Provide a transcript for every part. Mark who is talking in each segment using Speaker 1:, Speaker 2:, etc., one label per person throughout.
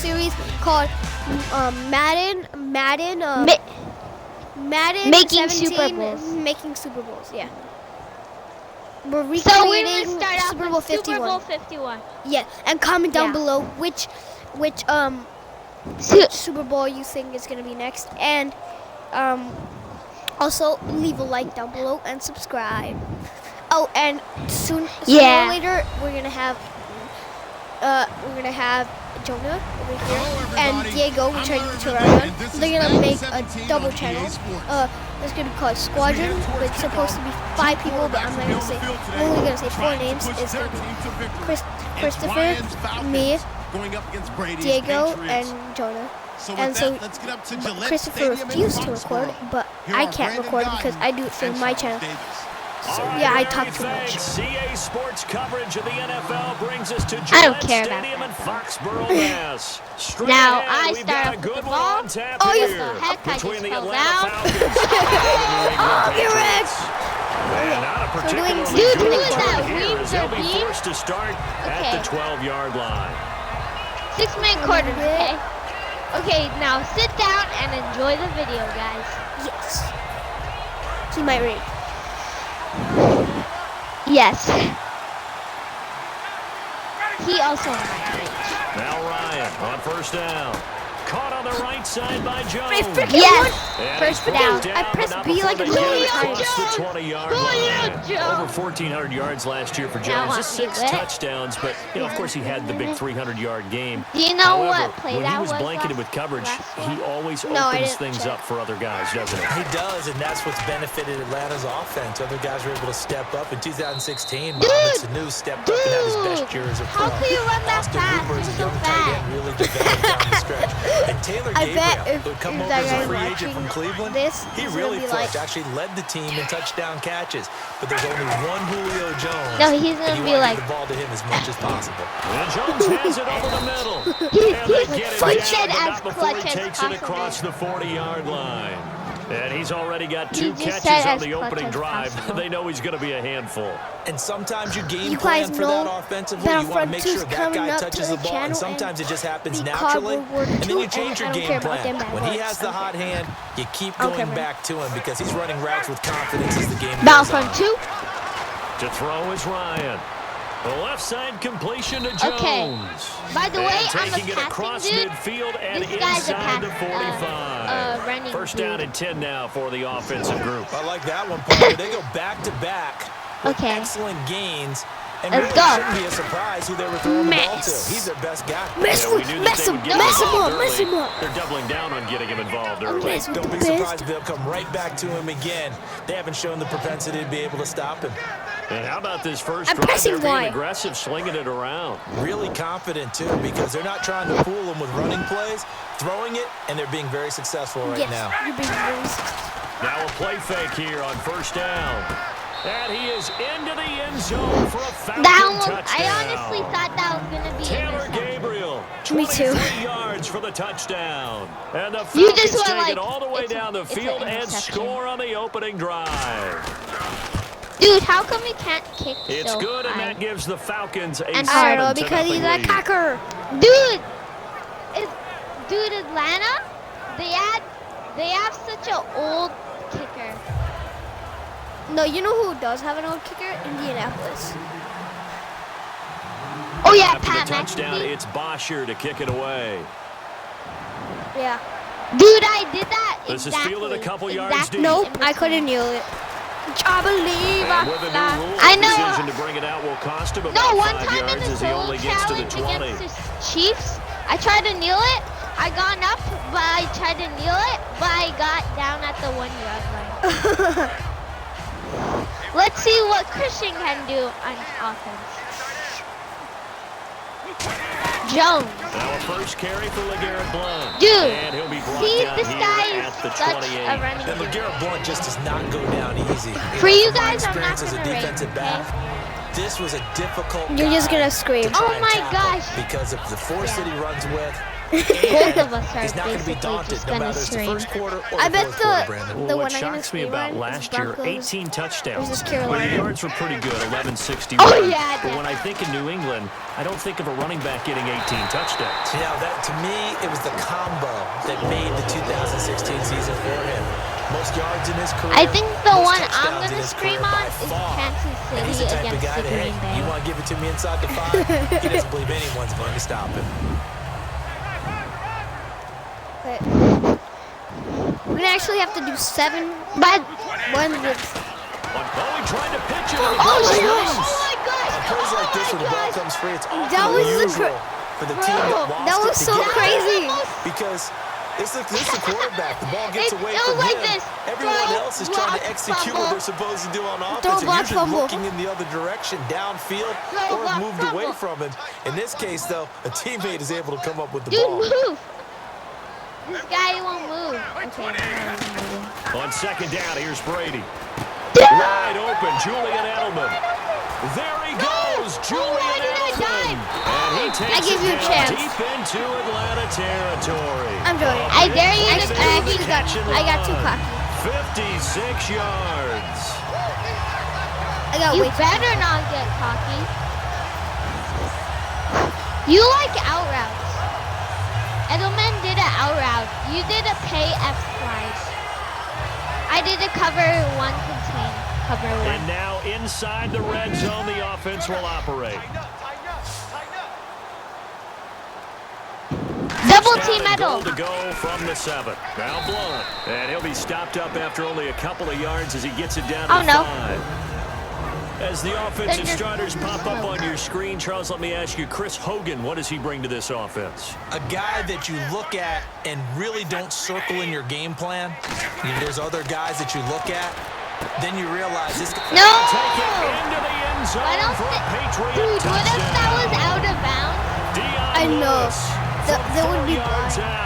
Speaker 1: series called Madden. Madden
Speaker 2: Making
Speaker 1: 17,
Speaker 2: Super Bowls.
Speaker 1: Making Super Bowls. Yeah. We're recreating
Speaker 2: So we're gonna start off
Speaker 1: Super Bowl
Speaker 2: with
Speaker 1: 51.
Speaker 2: Super Bowl 51.
Speaker 1: Yeah, and comment down
Speaker 2: Yeah.
Speaker 1: below which Super Bowl you think is gonna be next, and also leave a like down below and subscribe. Oh, and sooner or later we're gonna have Jonah over here and Diego returning to our run. They're gonna make a double channel. It's gonna be called Squadron, but it's supposed to be 5 people, but I'm only gonna say 4 names. It's gonna be Christopher, me, Diego, and Jonah. And so Christopher refused to record, but I can't record because I do it for my channel. So, yeah, I talk too much.
Speaker 3: CA Sports coverage of the NFL brings us to
Speaker 2: I don't care about
Speaker 3: Stadium in
Speaker 2: that.
Speaker 3: Foxborough, Mass.
Speaker 2: Now I start off with the ball.
Speaker 1: Oh, you
Speaker 2: the heck, I just
Speaker 3: between the
Speaker 2: fell
Speaker 3: Atlanta
Speaker 2: down.
Speaker 3: Falcons.
Speaker 1: Oh, get wrecked!
Speaker 3: And not a particularly
Speaker 2: Dude, who
Speaker 3: good
Speaker 2: is that?
Speaker 3: start here, as they'll be
Speaker 2: Wings or
Speaker 3: forced to start at the 12-yard line.
Speaker 2: 6-minute quarter, okay? Okay, now sit down and enjoy the video, guys.
Speaker 1: Yes. He might read.
Speaker 2: Yes. He also might reach.
Speaker 3: Now Ryan on first down. Caught on the right side by Jones.
Speaker 2: Yes.
Speaker 3: And
Speaker 2: First
Speaker 3: he's
Speaker 2: down.
Speaker 3: brought
Speaker 1: I
Speaker 3: down,
Speaker 1: pressed
Speaker 3: but not
Speaker 1: B
Speaker 3: before
Speaker 1: like a
Speaker 3: they get
Speaker 1: million
Speaker 3: across
Speaker 1: times.
Speaker 3: the 20-yard
Speaker 2: Julio
Speaker 3: line.
Speaker 2: Jones.
Speaker 3: Over 1,400 yards last year for
Speaker 2: Now
Speaker 3: Jones. Just
Speaker 2: on
Speaker 3: 6
Speaker 2: it.
Speaker 3: touchdowns, but of course he had the big 300-yard game.
Speaker 2: Do you know
Speaker 3: However,
Speaker 2: what play
Speaker 3: when
Speaker 2: that
Speaker 3: he was
Speaker 2: was
Speaker 3: blanketed with coverage, he always
Speaker 1: No, I
Speaker 3: opens
Speaker 1: didn't
Speaker 3: things
Speaker 1: check.
Speaker 3: up for other guys, doesn't he?
Speaker 4: He does, and that's what's benefited Atlanta's offense. Other guys were able to step up. In 2016, Mohamed Sanu stepped up and had his best years of
Speaker 2: How can you run that
Speaker 4: Austin
Speaker 2: fast?
Speaker 4: Hooper is
Speaker 2: You're
Speaker 4: a
Speaker 2: so
Speaker 4: young tight
Speaker 2: fast.
Speaker 4: end, really developed down the stretch. And Taylor
Speaker 1: I bet
Speaker 4: Gabriel,
Speaker 1: if
Speaker 4: who had come over
Speaker 1: that
Speaker 4: as a
Speaker 1: guy
Speaker 4: free agent
Speaker 1: watching
Speaker 4: from Cleveland,
Speaker 1: this,
Speaker 4: he
Speaker 1: he's
Speaker 4: really
Speaker 1: gonna be like-
Speaker 4: flipped. Actually led the team in touchdown catches. But there's only one Julio Jones.
Speaker 2: No, he's gonna
Speaker 4: and
Speaker 2: be
Speaker 4: you want
Speaker 2: like-
Speaker 4: to get the ball to him as much as possible.
Speaker 3: And Jones hands it over the middle.
Speaker 2: He's
Speaker 3: And they get it
Speaker 2: clutch
Speaker 3: down,
Speaker 2: it
Speaker 3: but
Speaker 2: as
Speaker 3: not before
Speaker 2: clutch
Speaker 3: he
Speaker 2: as
Speaker 3: takes it across
Speaker 2: possible.
Speaker 3: the 40-yard line. And he's already got
Speaker 2: He
Speaker 3: 2
Speaker 2: just said
Speaker 3: catches on
Speaker 2: as
Speaker 3: the
Speaker 2: clutch
Speaker 3: opening
Speaker 2: as
Speaker 3: drive.
Speaker 2: possible.
Speaker 3: They know he's going to be a handful.
Speaker 4: And sometimes you game
Speaker 1: You
Speaker 4: plan
Speaker 1: guys
Speaker 4: for that
Speaker 1: know
Speaker 4: offensively.
Speaker 1: that
Speaker 4: You want
Speaker 1: front
Speaker 4: to make
Speaker 1: two's
Speaker 4: sure that
Speaker 1: coming
Speaker 4: guy
Speaker 1: up to
Speaker 4: touches
Speaker 1: the
Speaker 4: the ball, and
Speaker 1: channel
Speaker 4: sometimes
Speaker 1: and
Speaker 4: it just happens
Speaker 1: be
Speaker 4: naturally.
Speaker 1: called World
Speaker 4: And then you
Speaker 1: War
Speaker 4: change
Speaker 1: II,
Speaker 4: your
Speaker 1: and I don't
Speaker 4: game
Speaker 1: care about them
Speaker 4: plan.
Speaker 1: bad
Speaker 4: When he
Speaker 1: words.
Speaker 4: has the hot hand, you keep
Speaker 1: Okay,
Speaker 4: going
Speaker 1: man.
Speaker 4: back to him because he's running routes with confidence as the game
Speaker 2: Bounce
Speaker 4: goes
Speaker 2: from
Speaker 4: on.
Speaker 2: 2.
Speaker 3: To throw is Ryan. The left side completion to Jones.
Speaker 2: Okay. By the way,
Speaker 3: And
Speaker 2: I'm a
Speaker 3: taking it across
Speaker 2: passing dude.
Speaker 3: midfield and
Speaker 2: This guy's a
Speaker 3: inside the
Speaker 2: pass-
Speaker 3: 45.
Speaker 2: running
Speaker 3: First
Speaker 2: dude.
Speaker 3: down and 10 now for the offensive group.
Speaker 4: I like that one, partner. They go back to back with
Speaker 2: Okay.
Speaker 4: excellent gains. And
Speaker 2: Let's
Speaker 4: really
Speaker 2: go.
Speaker 4: shouldn't be a surprise who they were throwing the ball to.
Speaker 1: Mess.
Speaker 4: He's their best guy.
Speaker 1: Mess
Speaker 3: Yeah, we knew that
Speaker 1: mess
Speaker 3: they
Speaker 1: him,
Speaker 3: would get
Speaker 1: mess him
Speaker 3: involved
Speaker 1: up, mess
Speaker 3: early.
Speaker 1: him up.
Speaker 3: They're doubling down on getting him involved early.
Speaker 1: Mess with
Speaker 4: Don't
Speaker 1: the
Speaker 4: be surprised
Speaker 1: best.
Speaker 4: if they'll come right back to him again. They haven't shown the propensity to be able to stop him.
Speaker 3: And how about this first
Speaker 1: I'm
Speaker 3: drive?
Speaker 1: pressing
Speaker 3: They're being
Speaker 1: Y.
Speaker 3: aggressive, slinging it around.
Speaker 4: Really confident, too, because they're not trying to fool him with running plays, throwing it, and they're being very successful right
Speaker 1: Yes,
Speaker 4: now.
Speaker 1: you're being very successful.
Speaker 3: Now a play fake here on first down. And he is into the end zone for a Falcon touchdown.
Speaker 2: I honestly thought that was gonna be
Speaker 3: Taylor
Speaker 2: intercepted.
Speaker 3: Gabriel,
Speaker 1: Me too.
Speaker 3: 23 yards for the touchdown. And the
Speaker 2: You
Speaker 3: Falcons
Speaker 2: just went
Speaker 3: take
Speaker 2: like,
Speaker 3: it all the way
Speaker 2: it's a-
Speaker 3: down the
Speaker 2: it's an
Speaker 3: field and
Speaker 2: interception.
Speaker 3: score on the opening drive.
Speaker 2: Dude, how come we can't kick
Speaker 3: It's
Speaker 2: so
Speaker 3: good, and
Speaker 2: high?
Speaker 3: that gives the Falcons a
Speaker 2: And
Speaker 1: I don't know,
Speaker 3: 7-0
Speaker 1: because he's a
Speaker 3: lead.
Speaker 1: cocker.
Speaker 2: Dude, Atlanta, they have such an old kicker.
Speaker 1: No, you know who does have an old kicker? Indianapolis.
Speaker 2: Oh yeah,
Speaker 3: After
Speaker 2: Pat
Speaker 3: the touchdown,
Speaker 2: McAfee.
Speaker 3: it's Bosher to kick it away.
Speaker 1: Yeah.
Speaker 2: Dude, I did that
Speaker 3: This is
Speaker 2: exactly.
Speaker 3: fielded a couple yards
Speaker 2: exactly.
Speaker 3: deep.
Speaker 1: Nope, I couldn't kneel it. I believe
Speaker 3: And with a
Speaker 1: I
Speaker 3: new rule,
Speaker 2: I
Speaker 3: the
Speaker 2: know.
Speaker 3: decision to bring it out will cost him about
Speaker 2: No, one
Speaker 3: 5
Speaker 2: time in
Speaker 3: yards
Speaker 2: the
Speaker 3: as he only
Speaker 2: solo
Speaker 3: gets to the
Speaker 2: challenge
Speaker 3: 20.
Speaker 2: against the Chiefs, I tried to kneel it. I got up, but I tried to kneel it, but I got down at the 1 yard line. Let's see what Christian can do on offense. Jones.
Speaker 3: Now a first carry for LeGarrette Blount.
Speaker 2: Dude,
Speaker 3: And he'll be brought
Speaker 2: see,
Speaker 3: down
Speaker 2: this
Speaker 3: here
Speaker 2: guy is
Speaker 3: at the
Speaker 2: such
Speaker 3: 28.
Speaker 2: a running
Speaker 4: And
Speaker 2: dude.
Speaker 4: LeGarrette Blount just does not go down easy.
Speaker 2: For you
Speaker 4: from my
Speaker 2: guys, I'm not
Speaker 4: experience as a
Speaker 2: gonna rate,
Speaker 4: defensive back,
Speaker 2: okay?
Speaker 4: This was a difficult
Speaker 1: You're just
Speaker 4: guy
Speaker 1: gonna scream.
Speaker 4: to try
Speaker 2: Oh
Speaker 4: and
Speaker 2: my
Speaker 4: tackle
Speaker 2: gosh.
Speaker 4: Because of the force that he runs with,
Speaker 2: Both of us
Speaker 4: He's
Speaker 2: are
Speaker 4: not going to be
Speaker 2: basically
Speaker 4: daunted
Speaker 2: just
Speaker 4: no
Speaker 2: gonna
Speaker 4: matter it's the
Speaker 2: scream.
Speaker 4: first quarter or
Speaker 1: I
Speaker 4: the
Speaker 1: bet
Speaker 4: fourth quarter, Brandon.
Speaker 1: the
Speaker 3: Well,
Speaker 1: one
Speaker 3: what
Speaker 1: I'm gonna
Speaker 3: shocks me
Speaker 1: scream
Speaker 3: about
Speaker 1: on is
Speaker 3: last year,
Speaker 1: Broncos
Speaker 3: 18 touchdowns.
Speaker 1: versus
Speaker 3: But
Speaker 1: Carolina.
Speaker 3: the yards were pretty good, 1161.
Speaker 2: Oh, yeah,
Speaker 3: But when I think of New England, I don't think of a running back getting 18 touchdowns.
Speaker 4: Yeah, that to me, it was the combo that made the 2016 season for him. Most yards in his career.
Speaker 2: I think the
Speaker 4: most
Speaker 2: one I'm
Speaker 4: touchdowns in
Speaker 2: gonna
Speaker 4: his
Speaker 2: scream
Speaker 4: career
Speaker 2: on
Speaker 4: by
Speaker 2: is
Speaker 4: far.
Speaker 2: Kansas
Speaker 4: And he's
Speaker 2: City
Speaker 4: the type of
Speaker 2: against
Speaker 4: guy
Speaker 2: the
Speaker 4: that, hey,
Speaker 2: Green Bay.
Speaker 4: you want to give it to me inside the 5? He doesn't believe anyone's going to stop him.
Speaker 1: But we're gonna actually have to do 7
Speaker 2: But
Speaker 1: one with
Speaker 3: Bowie tried to pitch it.
Speaker 2: oh
Speaker 1: gosh.
Speaker 2: my gosh!
Speaker 4: Plays like this
Speaker 2: Oh
Speaker 4: when the
Speaker 2: my
Speaker 4: ball
Speaker 2: gosh!
Speaker 4: comes free, it's often
Speaker 1: That was the
Speaker 4: unusual for the team that lost
Speaker 1: that
Speaker 4: it
Speaker 1: was
Speaker 4: to
Speaker 1: so
Speaker 4: get it back.
Speaker 1: crazy.
Speaker 4: Because this is the quarterback. The ball gets
Speaker 2: It
Speaker 4: away
Speaker 2: was
Speaker 4: from
Speaker 2: like
Speaker 4: him.
Speaker 2: this.
Speaker 4: Everyone
Speaker 2: Throw,
Speaker 4: else is trying to
Speaker 2: block,
Speaker 4: execute
Speaker 2: fumble.
Speaker 4: what they're supposed to do on offense.
Speaker 1: Throw,
Speaker 4: They're
Speaker 1: block,
Speaker 4: usually
Speaker 1: fumble.
Speaker 4: looking in the other direction, downfield,
Speaker 2: Throw,
Speaker 4: or
Speaker 2: block,
Speaker 4: moved away
Speaker 2: fumble.
Speaker 4: from him. In this case, though, a teammate is able to come up with the
Speaker 2: Dude,
Speaker 4: ball.
Speaker 2: move! This guy won't move. Okay, now he's moving.
Speaker 3: On second down, here's Brady. Wide open, Julian Edelman. There he goes, Julian
Speaker 2: why did I
Speaker 3: Edelman.
Speaker 2: dive?
Speaker 3: And he takes
Speaker 1: give
Speaker 3: it
Speaker 1: you a
Speaker 3: down
Speaker 1: chance.
Speaker 3: deep into Atlanta territory.
Speaker 1: I'm joking.
Speaker 2: I dare you
Speaker 3: Big
Speaker 2: to
Speaker 1: I
Speaker 3: play
Speaker 1: actually
Speaker 3: catch and
Speaker 1: I got too
Speaker 3: run.
Speaker 1: cocky.
Speaker 3: 56 yards.
Speaker 1: I got
Speaker 2: You
Speaker 1: way too
Speaker 2: better not get cocky. You like out routes. Edelman did an out route. You did a pay F slide. I did a cover 1 contain. Cover 1.
Speaker 3: And now inside the red zone, the offense will operate.
Speaker 2: Double
Speaker 3: Down
Speaker 2: team
Speaker 3: and goal
Speaker 2: Edel.
Speaker 3: to go from the 7. Now Blunt. And he'll be stopped up after only a couple of yards as he gets it down to
Speaker 2: Oh, no.
Speaker 3: 5. As the offensive
Speaker 2: Then you're-
Speaker 3: starters pop up on your screen, Charles, let me ask you, Chris Hogan, what does he bring to this offense?
Speaker 4: A guy that you look at and really don't circle in your game plan. There's other guys that you look at, then you realize this.
Speaker 3: Take it
Speaker 2: No!
Speaker 3: into the end zone
Speaker 2: Why don't
Speaker 3: for a
Speaker 2: they-
Speaker 3: Patriot
Speaker 2: Dude,
Speaker 3: touchdown.
Speaker 2: what if that was out of bounds?
Speaker 3: Deion
Speaker 1: I know.
Speaker 3: Lewis
Speaker 1: That-
Speaker 3: from
Speaker 1: that would
Speaker 3: 4
Speaker 1: be
Speaker 3: yards
Speaker 1: blind.
Speaker 3: out.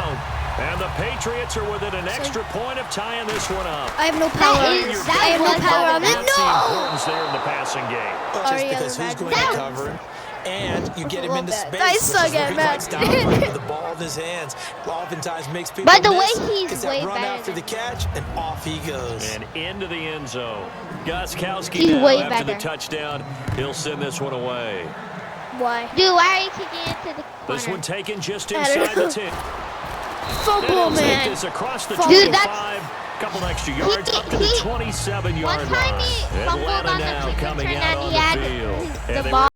Speaker 3: And the Patriots are within an extra point of tying this one up.
Speaker 1: I have no power on
Speaker 2: is-
Speaker 1: this.
Speaker 2: that
Speaker 1: I have no
Speaker 2: was
Speaker 1: power
Speaker 2: out
Speaker 1: on
Speaker 2: of
Speaker 1: it.
Speaker 3: That's the
Speaker 1: No!
Speaker 3: importance there in the passing game.
Speaker 4: Just
Speaker 1: Ariana
Speaker 4: because who's
Speaker 1: Madden.
Speaker 4: going to
Speaker 2: That-
Speaker 4: cover him, and you get him
Speaker 1: love
Speaker 4: into
Speaker 1: that.
Speaker 4: space,
Speaker 1: I
Speaker 4: which
Speaker 1: suck
Speaker 4: is where
Speaker 1: at
Speaker 4: he likes to
Speaker 1: Madden.
Speaker 4: operate with the ball in his hands. Oftentimes makes people
Speaker 2: By the way,
Speaker 4: miss,
Speaker 2: he's
Speaker 4: gets that
Speaker 2: way
Speaker 4: run
Speaker 2: better
Speaker 4: after the
Speaker 2: than
Speaker 4: catch, and off he goes.
Speaker 3: And into the end zone. Gostkowski
Speaker 2: He's
Speaker 3: now
Speaker 2: way
Speaker 3: after the
Speaker 2: better.
Speaker 3: touchdown. He'll send this one away.
Speaker 1: Why?
Speaker 2: Dude, why are you kicking it to the
Speaker 3: This one
Speaker 2: corner?
Speaker 3: taken just
Speaker 1: I don't
Speaker 3: inside the
Speaker 1: know.
Speaker 3: 10.
Speaker 1: Football,
Speaker 3: They'll take
Speaker 1: man.
Speaker 3: this across the
Speaker 1: Dude,
Speaker 3: 25.
Speaker 2: that's-
Speaker 3: Couple extra yards up to the 27-yard
Speaker 2: One time
Speaker 3: line.
Speaker 2: he fumbled
Speaker 3: Atlanta
Speaker 2: on the
Speaker 3: now
Speaker 2: kick
Speaker 3: coming
Speaker 2: return
Speaker 3: out
Speaker 2: and
Speaker 3: on
Speaker 2: he had
Speaker 3: the field.
Speaker 2: the
Speaker 3: And they
Speaker 2: ball.
Speaker 3: were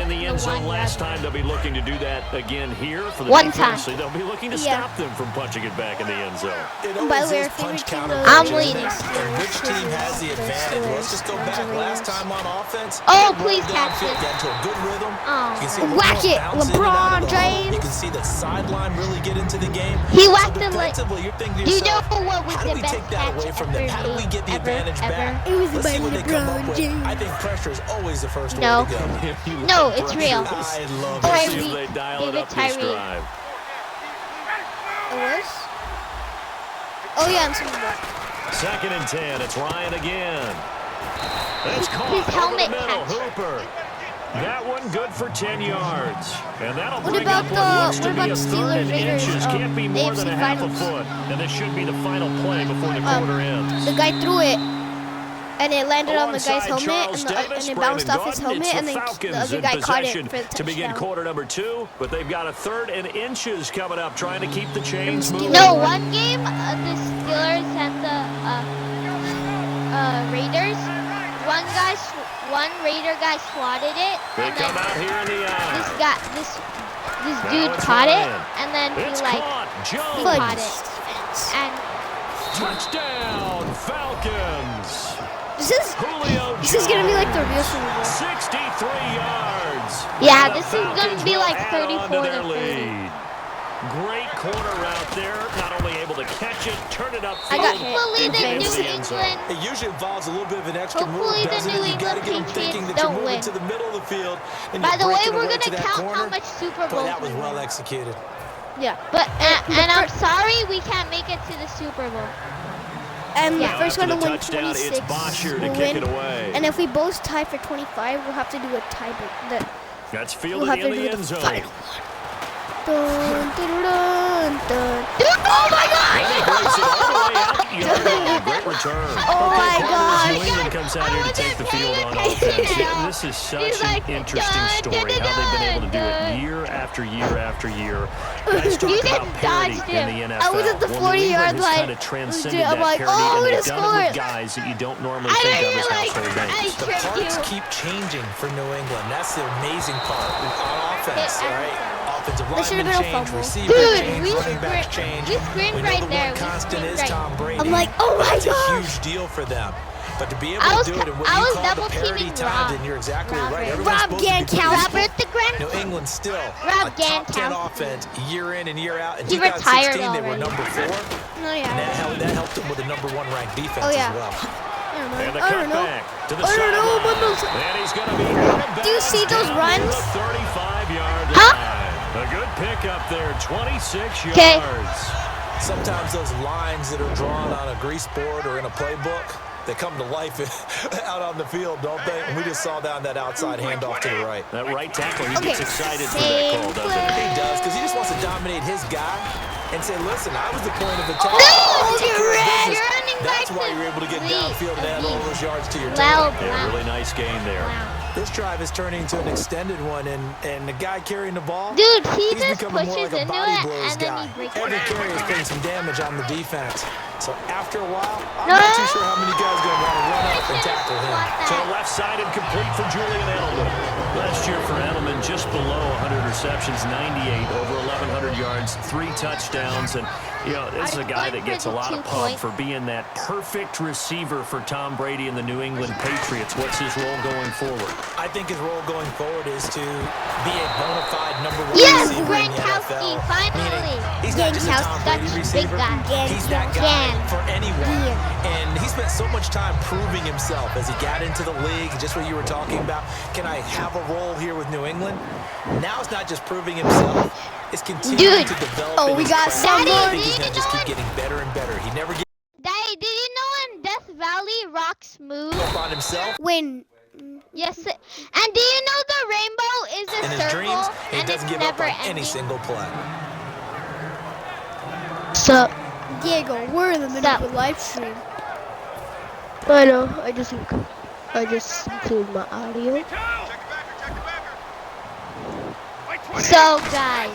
Speaker 3: in the end zone last time. They'll be looking to do that again here for the
Speaker 2: One
Speaker 3: defense.
Speaker 2: time.
Speaker 3: They'll be looking to
Speaker 1: Yeah.
Speaker 3: stop them from punching it back in the end zone.
Speaker 4: It
Speaker 1: By the
Speaker 4: always
Speaker 1: way,
Speaker 4: is
Speaker 1: our favorite
Speaker 4: punch
Speaker 1: team
Speaker 4: counter
Speaker 1: though
Speaker 2: I'm
Speaker 4: punch,
Speaker 2: leading.
Speaker 4: isn't it? And which team has the advantage? Let's just go back. Last time on offense,
Speaker 2: Oh,
Speaker 4: they rolled
Speaker 2: please catch
Speaker 4: downfield,
Speaker 2: it.
Speaker 4: got into a good rhythm.
Speaker 2: Oh.
Speaker 4: You can see a little
Speaker 1: Whack
Speaker 4: more
Speaker 1: it,
Speaker 4: bounce in and out
Speaker 1: LeBron
Speaker 4: of the hole.
Speaker 1: James.
Speaker 4: You can see the sideline really get into the game.
Speaker 2: He
Speaker 4: So
Speaker 2: whacked it like.
Speaker 4: defensively, you're thinking to
Speaker 2: Do you
Speaker 4: yourself,
Speaker 2: know what was
Speaker 4: how do
Speaker 2: the
Speaker 4: we
Speaker 2: best
Speaker 4: take that away
Speaker 2: catch
Speaker 4: from them?
Speaker 2: ever
Speaker 4: How do we
Speaker 2: made?
Speaker 4: get the
Speaker 2: Ever,
Speaker 4: advantage
Speaker 2: ever?
Speaker 4: back?
Speaker 1: It was
Speaker 4: Let's see
Speaker 1: by
Speaker 4: what they come up
Speaker 1: LeBron
Speaker 4: with.
Speaker 1: James.
Speaker 4: I think pressure is always the first
Speaker 2: No.
Speaker 4: way to go.
Speaker 3: You
Speaker 2: No,
Speaker 3: love
Speaker 2: it's
Speaker 3: pressure.
Speaker 2: real.
Speaker 4: I love
Speaker 2: Or
Speaker 3: Let's
Speaker 4: it.
Speaker 3: see
Speaker 2: we
Speaker 3: if they dial
Speaker 2: give
Speaker 3: it
Speaker 2: it
Speaker 3: up this
Speaker 2: Tyree.
Speaker 3: drive.
Speaker 1: It was? Oh yeah, I'm seeing that.
Speaker 3: 2nd and 10. It's Ryan again. That's caught
Speaker 2: His
Speaker 3: over
Speaker 2: helmet
Speaker 3: the middle.
Speaker 2: catch.
Speaker 3: Hooper. That one good for 10 yards. And that'll
Speaker 1: What
Speaker 3: bring
Speaker 1: about
Speaker 3: up what looks
Speaker 1: the-
Speaker 3: to
Speaker 1: what
Speaker 3: be
Speaker 1: about
Speaker 3: a
Speaker 1: the
Speaker 3: 3rd and
Speaker 1: Steelers Raiders,
Speaker 3: inches. Can't be more than
Speaker 1: AFC
Speaker 3: a half a
Speaker 1: finals?
Speaker 3: foot. And this should be the final play before the quarter ends.
Speaker 1: The guy threw it, and it landed on the
Speaker 3: Alongside
Speaker 1: guy's helmet,
Speaker 3: Charles
Speaker 1: and,
Speaker 3: Davis,
Speaker 1: it bounced
Speaker 3: Brandon
Speaker 1: off his
Speaker 3: Gaudin,
Speaker 1: helmet,
Speaker 3: it's
Speaker 1: and
Speaker 3: the
Speaker 1: then the
Speaker 3: Falcons
Speaker 1: other
Speaker 3: in
Speaker 1: guy caught it
Speaker 3: possession
Speaker 1: for the
Speaker 3: to begin
Speaker 1: touchdown.
Speaker 3: quarter number 2, but they've got a 3rd and inches coming up, trying to keep the chains moving.
Speaker 2: No, one game the Steelers and the Raiders. One Raider guy swatted it,
Speaker 3: They
Speaker 2: and
Speaker 3: come
Speaker 2: then
Speaker 3: out here in the
Speaker 2: this
Speaker 3: eye.
Speaker 2: guy, this
Speaker 3: Now
Speaker 2: dude
Speaker 3: it's
Speaker 2: caught it,
Speaker 3: Ryan.
Speaker 2: and then
Speaker 3: It's
Speaker 2: he
Speaker 3: caught.
Speaker 2: he
Speaker 3: Jones.
Speaker 2: caught it, and
Speaker 3: Touchdown, Falcons.
Speaker 1: This is gonna be like the real Super Bowl.
Speaker 3: 63 yards.
Speaker 2: yeah,
Speaker 3: The
Speaker 2: this is gonna
Speaker 3: Falcons
Speaker 2: be
Speaker 3: will
Speaker 2: like
Speaker 3: add on
Speaker 2: 34
Speaker 3: their
Speaker 2: to 30.
Speaker 3: lead. Great corner route there. Not only able to catch it, turn it upfield.
Speaker 1: I got hit.
Speaker 2: Hopefully
Speaker 3: and
Speaker 2: the
Speaker 3: get into
Speaker 2: New
Speaker 3: the end zone.
Speaker 2: England,
Speaker 4: It usually involves a little bit of an extra
Speaker 2: Hopefully
Speaker 4: move,
Speaker 2: the
Speaker 4: doesn't
Speaker 2: New
Speaker 4: it? You got to
Speaker 2: England
Speaker 4: get them
Speaker 2: Patriots
Speaker 4: thinking that you're
Speaker 2: don't
Speaker 4: moving
Speaker 2: win.
Speaker 4: to the middle of the field. And
Speaker 2: by
Speaker 4: you're
Speaker 2: the way,
Speaker 4: breaking
Speaker 2: we're
Speaker 4: away
Speaker 2: gonna
Speaker 4: to that
Speaker 2: count how
Speaker 4: corner.
Speaker 2: much Super
Speaker 4: Boy,
Speaker 2: Bowls
Speaker 4: that was
Speaker 2: we
Speaker 4: well
Speaker 2: win.
Speaker 4: executed.
Speaker 1: Yeah,
Speaker 2: But and I'm sorry we can't make it to the Super Bowl.
Speaker 1: and the
Speaker 2: Yeah.
Speaker 1: first
Speaker 3: After
Speaker 1: one to
Speaker 3: the
Speaker 1: win
Speaker 3: touchdown, it's
Speaker 1: 26
Speaker 3: Bosher to
Speaker 1: will
Speaker 3: kick
Speaker 1: win.
Speaker 3: it away.
Speaker 1: And if we both tie for 25, we'll have to do a tie break.
Speaker 3: That's
Speaker 1: We'll
Speaker 3: fielded
Speaker 1: have to
Speaker 3: in
Speaker 1: do
Speaker 3: the
Speaker 1: the
Speaker 3: end zone.
Speaker 1: final one. Dun, dun, dun, dun. Oh my
Speaker 3: And he
Speaker 1: gosh!
Speaker 3: breaks it all the way out. Great return.
Speaker 1: Oh my
Speaker 3: New
Speaker 1: gosh!
Speaker 3: England comes out here to take the field on offense. Yeah, this is such an interesting story, how they've been able to do it year after year after year. Guys talk about parity in the NFL.
Speaker 1: I was at the
Speaker 3: Well, New
Speaker 1: 40-yard
Speaker 3: England has
Speaker 1: line.
Speaker 3: kind of transcended
Speaker 1: I'm
Speaker 3: that
Speaker 1: like,
Speaker 3: parity,
Speaker 1: oh,
Speaker 3: and
Speaker 1: we're
Speaker 3: they've
Speaker 1: gonna
Speaker 3: done it with
Speaker 1: score.
Speaker 3: guys that you don't normally think of as household names.
Speaker 4: The parts keep changing for New England. That's the amazing part. On offense, all right? Offensive
Speaker 1: That should have
Speaker 4: linemen
Speaker 1: been a
Speaker 4: change,
Speaker 1: fumble.
Speaker 4: receiver
Speaker 2: Dude,
Speaker 4: change,
Speaker 2: we
Speaker 4: running backs change.
Speaker 2: we screamed
Speaker 4: We know
Speaker 2: right
Speaker 4: the
Speaker 2: there.
Speaker 4: one
Speaker 2: We
Speaker 4: constant is
Speaker 2: screamed right.
Speaker 4: Tom Brady.
Speaker 1: I'm like, oh my
Speaker 4: That's a
Speaker 1: gosh!
Speaker 4: huge deal for them. But to be able
Speaker 2: I
Speaker 4: to do it in what
Speaker 2: was
Speaker 4: you call
Speaker 2: double
Speaker 4: the parity
Speaker 2: teaming
Speaker 4: times,
Speaker 2: Rob.
Speaker 4: and you're exactly right.
Speaker 2: Robert.
Speaker 4: Everyone's
Speaker 1: Rob
Speaker 4: supposed to be
Speaker 1: Gronkowski.
Speaker 2: Robert the Grand.
Speaker 4: New England still
Speaker 2: Rob
Speaker 4: a top 10
Speaker 2: Gronkowski.
Speaker 4: offense year in and year out. In
Speaker 2: He retired
Speaker 4: 2016, they were
Speaker 2: already.
Speaker 4: number 4.
Speaker 1: Oh
Speaker 4: And
Speaker 1: yeah.
Speaker 4: that helped them with a number 1 ranked defense
Speaker 1: Oh, yeah.
Speaker 4: as well.
Speaker 3: And the
Speaker 1: I don't know.
Speaker 3: cutback to the
Speaker 1: I don't know, but
Speaker 3: sideline.
Speaker 1: those-
Speaker 3: And he's going to be out of
Speaker 1: Do you
Speaker 3: bounds
Speaker 1: see those
Speaker 3: down
Speaker 1: runs?
Speaker 3: near the 35-yard
Speaker 2: Huh?
Speaker 3: line. A good pickup there, 26
Speaker 2: 'Kay.
Speaker 3: yards.
Speaker 4: Sometimes those lines that are drawn on a grease board or in a playbook, they come to life out on the field, don't they? And we just saw down that outside handoff to the right.
Speaker 3: That right tackle, he
Speaker 1: Okay,
Speaker 3: gets excited for that
Speaker 1: same
Speaker 3: call, doesn't
Speaker 1: play.
Speaker 3: he?
Speaker 4: He does, because he just wants to dominate his guy and say, listen, I was the point of attack.
Speaker 1: Oh,
Speaker 4: I took
Speaker 1: get
Speaker 4: care of
Speaker 1: red.
Speaker 4: business.
Speaker 2: You're running
Speaker 4: That's
Speaker 2: back
Speaker 4: why
Speaker 2: to
Speaker 4: you're able to get
Speaker 2: the
Speaker 4: downfield and add all those yards to your
Speaker 2: Well,
Speaker 4: total.
Speaker 3: Yeah, really nice game there.
Speaker 4: This drive is turning into an extended one, and the guy carrying the ball,
Speaker 2: Dude, he
Speaker 4: he's
Speaker 2: just
Speaker 4: becoming more
Speaker 2: pushes
Speaker 4: like a
Speaker 2: into
Speaker 4: body
Speaker 2: it
Speaker 4: blows
Speaker 2: and then
Speaker 4: guy.
Speaker 2: he breaks
Speaker 4: Every
Speaker 2: it.
Speaker 4: carry is putting some damage on the defense. So after a while, I'm
Speaker 2: No.
Speaker 4: not too sure how many guys are going to want to run up and tackle him.
Speaker 3: To the left side and complete for Julian Edelman. Last year for Edelman, just below 100 receptions, 98, over 1,100 yards, 3 touchdowns. And, you know, this is a guy that gets a lot of pub for being that perfect receiver for Tom Brady and the New England Patriots. What's his role going forward?
Speaker 4: I think his role going forward is to be a bona fide number 1
Speaker 2: Yes,
Speaker 4: receiver in the
Speaker 2: Gronkowski,
Speaker 4: NFL.
Speaker 2: finally.
Speaker 4: Meaning, he's not just a Tom
Speaker 2: Gronkowski,
Speaker 4: Brady
Speaker 2: big
Speaker 4: receiver.
Speaker 2: guy.
Speaker 4: He's that guy
Speaker 2: Gan.
Speaker 4: for anyone.
Speaker 2: Yeah.
Speaker 4: And he spent so much time proving himself as he got into the league, just what you were talking about. Can I have a role here with New England? Now it's not just proving himself. It's continuing
Speaker 2: Dude.
Speaker 4: to develop.
Speaker 1: Oh,
Speaker 4: in
Speaker 1: we
Speaker 4: his
Speaker 1: got
Speaker 4: craft.
Speaker 1: someone.
Speaker 4: I think he's
Speaker 2: Daddy,
Speaker 4: going to just keep getting better and better. He never gives
Speaker 2: Daddy, did you know in Death Valley rocks move?
Speaker 4: up on himself.
Speaker 1: When
Speaker 2: Yes. And do you know the rainbow is a
Speaker 4: In his
Speaker 2: circle
Speaker 4: dreams, and
Speaker 2: and
Speaker 4: he
Speaker 2: it's
Speaker 4: doesn't give up
Speaker 2: never
Speaker 4: on
Speaker 2: ending?
Speaker 4: any single play.
Speaker 2: So,
Speaker 1: Diego, we're in the middle
Speaker 2: Stop.
Speaker 1: of a live stream.
Speaker 5: I know. I just include my audio.
Speaker 2: so guys.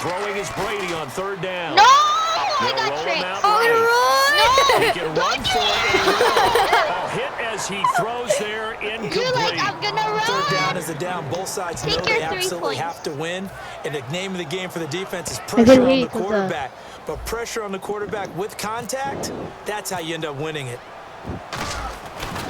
Speaker 3: Throwing is Brady on 3rd down.
Speaker 2: No! I
Speaker 3: They'll
Speaker 2: got
Speaker 3: roll him
Speaker 2: tricked.
Speaker 3: out
Speaker 1: Oh,
Speaker 3: right.
Speaker 1: run!
Speaker 3: He can run for it. Oh, hit as he throws there, incomplete.
Speaker 2: You're like, I'm gonna
Speaker 4: Third down
Speaker 2: run.
Speaker 4: is a down. Both sides
Speaker 2: Take
Speaker 4: know
Speaker 2: your
Speaker 4: they
Speaker 2: 3
Speaker 4: absolutely
Speaker 2: points.
Speaker 4: have to win. And the name of the game for the defense is
Speaker 5: can
Speaker 4: pressure
Speaker 5: hear
Speaker 4: on
Speaker 5: you
Speaker 4: the
Speaker 5: 'cause,
Speaker 4: quarterback. But pressure on the quarterback with contact, that's how you end up winning it.